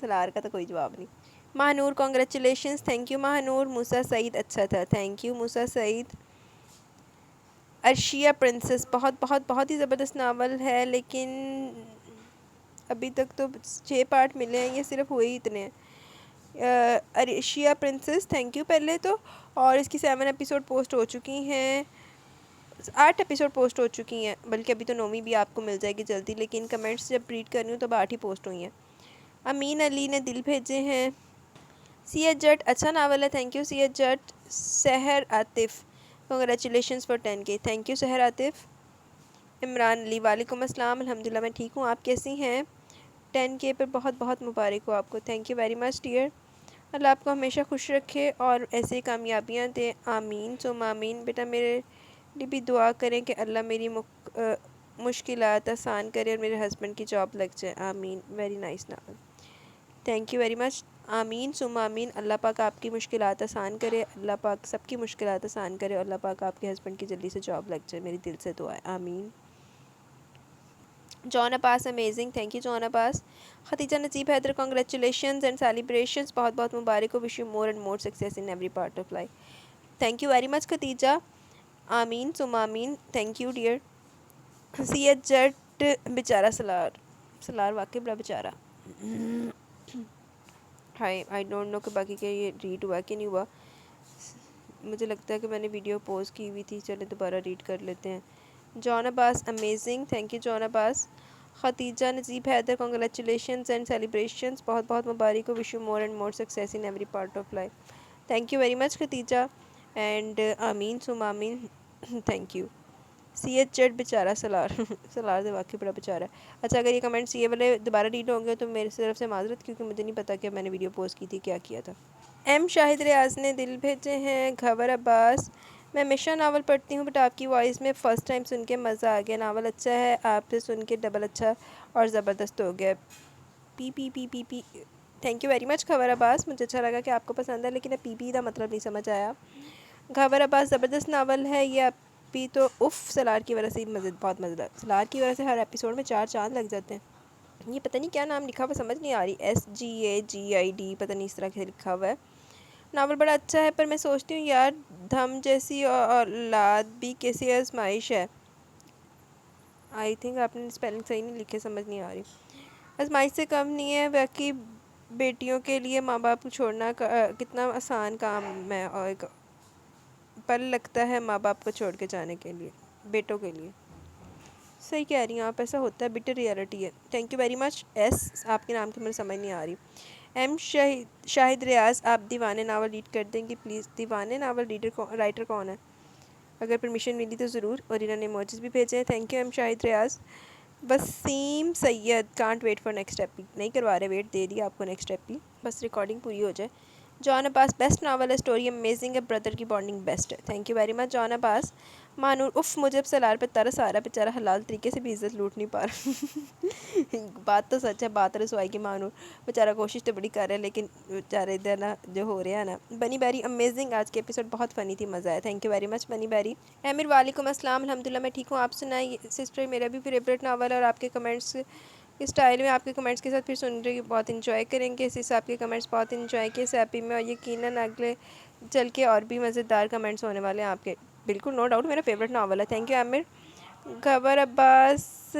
Salar کا تو کوئی جواب نہیں. Mahnoor congratulations. Thank you Mahnoor. Musa Saeed اچھا تھا. Thank you Musa Saeed. Arshia princess بہت بہت بہت ہی زبردست ناول ہے لیکن ابھی تک تو 6 پارٹ ملے ہیں. یہ صرف ہوئے ہی اتنے ہیں. عرشیہ پرنسس تھینک یو پہلے تو. اور اس کی 7 ایپیسوڈ پوسٹ ہو چکی ہیں. 8 ایپیسوڈ پوسٹ ہو چکی ہیں بلکہ ابھی تو 9ویں بھی آپ کو مل جائے گی جلدی. لیکن کمنٹس جب ریڈ کر رہی ہوں تب 8 ہی پوسٹ ہوئی ہیں. امین علی نے دل بھیجے ہیں. سی ایچ جٹ اچھا ناول ہے. Thank you C H Jatt. Sehar Atif congratulations for 10K. Thank you Sehar Atif. Imran Ali وعلیکم السلام. الحمدللہ میں ٹھیک ہوں. آپ کیسی ہیں؟ 10K پر بہت بہت مبارک ہو آپ کو. Thank you very much dear. اللہ آپ کو ہمیشہ خوش رکھے اور ایسے ہی کامیابیاں دے. آمین ثم آمین. بیٹا میرے لیے بھی دعا کریں کہ اللہ میری مشکلات آسان کرے اور میرے ہسبینڈ کی جاب لگ جائے. آمین. Very nice novel. Thank you very مچ. آمین ثم آمین. اللہ پاک آپ کی مشکلات آسان کرے. اللہ پاک سب کی مشکلات آسان کرے اور اللہ پاک آپ کے ہسبینڈ کی جلدی سے جاب لگ جائے. میری دل سے دعا ہے. آمین. Jaun Abbas amazing. Thank you Jaun Abbas. Khatija Najeeb Haider congratulations and celebrations. بہت بہت مبارک ہو. Wish you more and more success in every part of life. Thank you very much Khatija. آمین ثم آمین. Thank you dear. C H Jatt بیچارہ سلار واقعی بڑا بیچارہ. ہائی آئی ڈونٹ نو کہ باقی کہ یہ ریڈ ہوا کہ نہیں ہوا. مجھے لگتا ہے کہ میں نے ویڈیو پوز کی ہوئی تھی. چلے دوبارہ ریڈ کر لیتے ہیں. Jaun Abbas amazing. Thank you Jaun Abbas. Khatija Najeeb Haider congratulations and celebrations. بہت بہت مبارک ہو. Wish you more and more success in every part of life. Thank you very much Khatija. And آمین ثم آمین. Thank you. C H Jatt بیچارہ سلار سے واقعی بڑا بیچارہ ہے. اچھا اگر یہ کمنٹس یہ والے دوبارہ ریڈ ہوں گے تو میری طرف سے معذرت کیونکہ مجھے نہیں پتا کہ میں نے ویڈیو پوسٹ کی تھی کیا کیا تھا. ایم شاہد ریاض نے دل بھیجے ہیں. گھور عباس. میں ہمیشہ ناول پڑھتی ہوں بٹ آپ کی وائس میں فرسٹ ٹائم سن کے مزہ آ گیا. ناول اچھا ہے. آپ سے سن کے ڈبل اچھا اور زبردست ہو گیا. پی پی پی پی پی. تھینک یو ویری مچ گھور عباس. مجھے اچھا لگا کہ آپ کو پسند ہے لیکن اب پی پی کا مطلب نہیں سمجھ آیا. گھور عباس زبردست ناول ہے یہ. پی تو سلار کی وجہ سے بہت مزیدار. سلار کی وجہ سے ہر ایپیسوڈ میں 4 چاند لگ جاتے ہیں. یہ پتہ نہیں کیا نام لکھا ہوا سمجھ نہیں آ رہی. SGAGID پتہ نہیں اس طرح سے لکھا ہوا ہے. ناول بڑا اچھا ہے پر میں سوچتی ہوں یار دھم جیسی اولاد بھی کیسی آزمائش ہے. آئی تھنک آپ نے اسپیلنگ صحیح نہیں لکھے. سمجھ نہیں آ رہی. آزمائش سے کم نہیں ہے. باقی بیٹیوں کے لیے ماں باپ کو چھوڑنا کتنا آسان کام ہے اور پل لگتا ہے ماں باپ کو چھوڑ کے جانے کے لیے بیٹوں کے لیے. صحیح کہہ رہی ہیں آپ. ایسا ہوتا ہے. بٹر ریئلٹی ہے. تھینک یو ویری مچ. آپ کے نام کی مجھے سمجھ نہیں آ رہی. ایم شاہد ریاض آپ دیوانے ناول ریڈ کر دیں گی پلیز. دیوانے ناول رائٹر کون ہے؟ اگر پرمیشن ملی تو ضرور. اور انہوں نے ایموجیز بھی بھیجے ہیں. Thank you M Shahid Riaz. Waseem Syed can't wait for next epi. نہیں کروا رہے ویٹ. دے دیا آپ کو نیکسٹ ایپی. بس ریکارڈنگ پوری ہو جائے. جون عباس بیسٹ ناول ہے. اسٹوری امیزنگ ہے. بردر کی بانڈنگ بیسٹ ہے. تھینک یو ویری مچ جون عباس. مانور مجھے اب سلار پہ ترس آ رہا ہے. بیچارہ حلال طریقے سے بھی عزت لوٹ نہیں پا رہا. بات تو سچ ہے. بات رسوائی کی. مانور بیچارہ کوشش تو بڑی کر رہا ہے لیکن بیچارے ادھر نا جو ہو رہا ہے نا. بنی بیری امیزنگ. آج کے ایپیسوڈ بہت فنی تھی. مزہ آیا. تھینک یو ویری مچ بنی بیری. امیر وعلیکم السلام. الحمدللہ میں ٹھیک ہوں. آپ سنائیں سسٹر. میرا بھی فیوریٹ ناول ہے اور آپ کے کمنٹس اس اسٹائل میں آپ کے کمنٹس کے ساتھ پھر سن رہی بہت انجوائے کریں گے. اس حساب کے کمنٹس بہت انجوائے کیے سیپی میں. اور یقیناً اگلے چل کے اور بھی مزیدار کمنٹس ہونے والے ہیں آپ کے. بالکل نو ڈاؤٹ میرا فیوریٹ ناول ہے. تھینک یو عامر. خبر عباس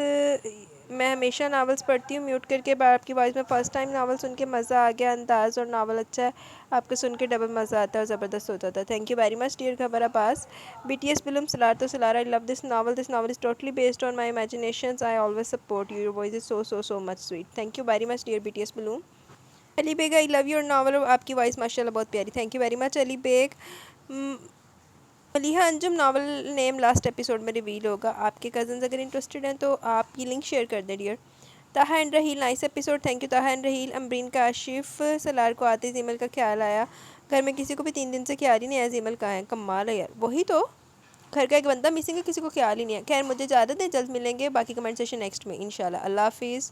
میں ہمیشہ ناولس پڑھتی ہوں میوٹ کر کے. آپ کی وائس میں فرسٹ ٹائم ناول سن کے مزہ آ گیا. انداز اور ناول اچھا ہے. آپ کو سن کے ڈبل مزہ آتا ہے اور زبردست ہوتا تھا. Thank you very much dear Khabar Abbas. B T S film Salar تو Salar. I love this novel. This novel is totally based on my imaginations. I always support you. Your voice is so so so much sweet. Thank you very much dear B T S film. Ali Baig I love your novel. آپ کی وائس ماشاء اللہ بہت پیاری. Thank you very much Ali bag. Maleeha Anjum novel name last episode میں ریویل ہوگا. آپ کے کزنز اگر انٹرسٹڈ ہیں تو آپ کی لنک شیئر کر دیں dear. Taha and Raheel nice episode. Thank you Taha and Raheel. Ambreen Kashif Salar کو آتے زیمل کا خیال آیا. گھر میں کسی کو بھی 3 دن سے خیال ہی نہیں آیا زیمل کہاں ہے. کمال ہے یار. وہی تو گھر کا ایک بندہ مسنگ ہے کسی کو خیال ہی نہیں ہے. خیر مجھے اجازت ہے. جلد ملیں گے. باقی کمنٹ سیشن نیکسٹ میں انشاءاللہ. اللہ حافظ.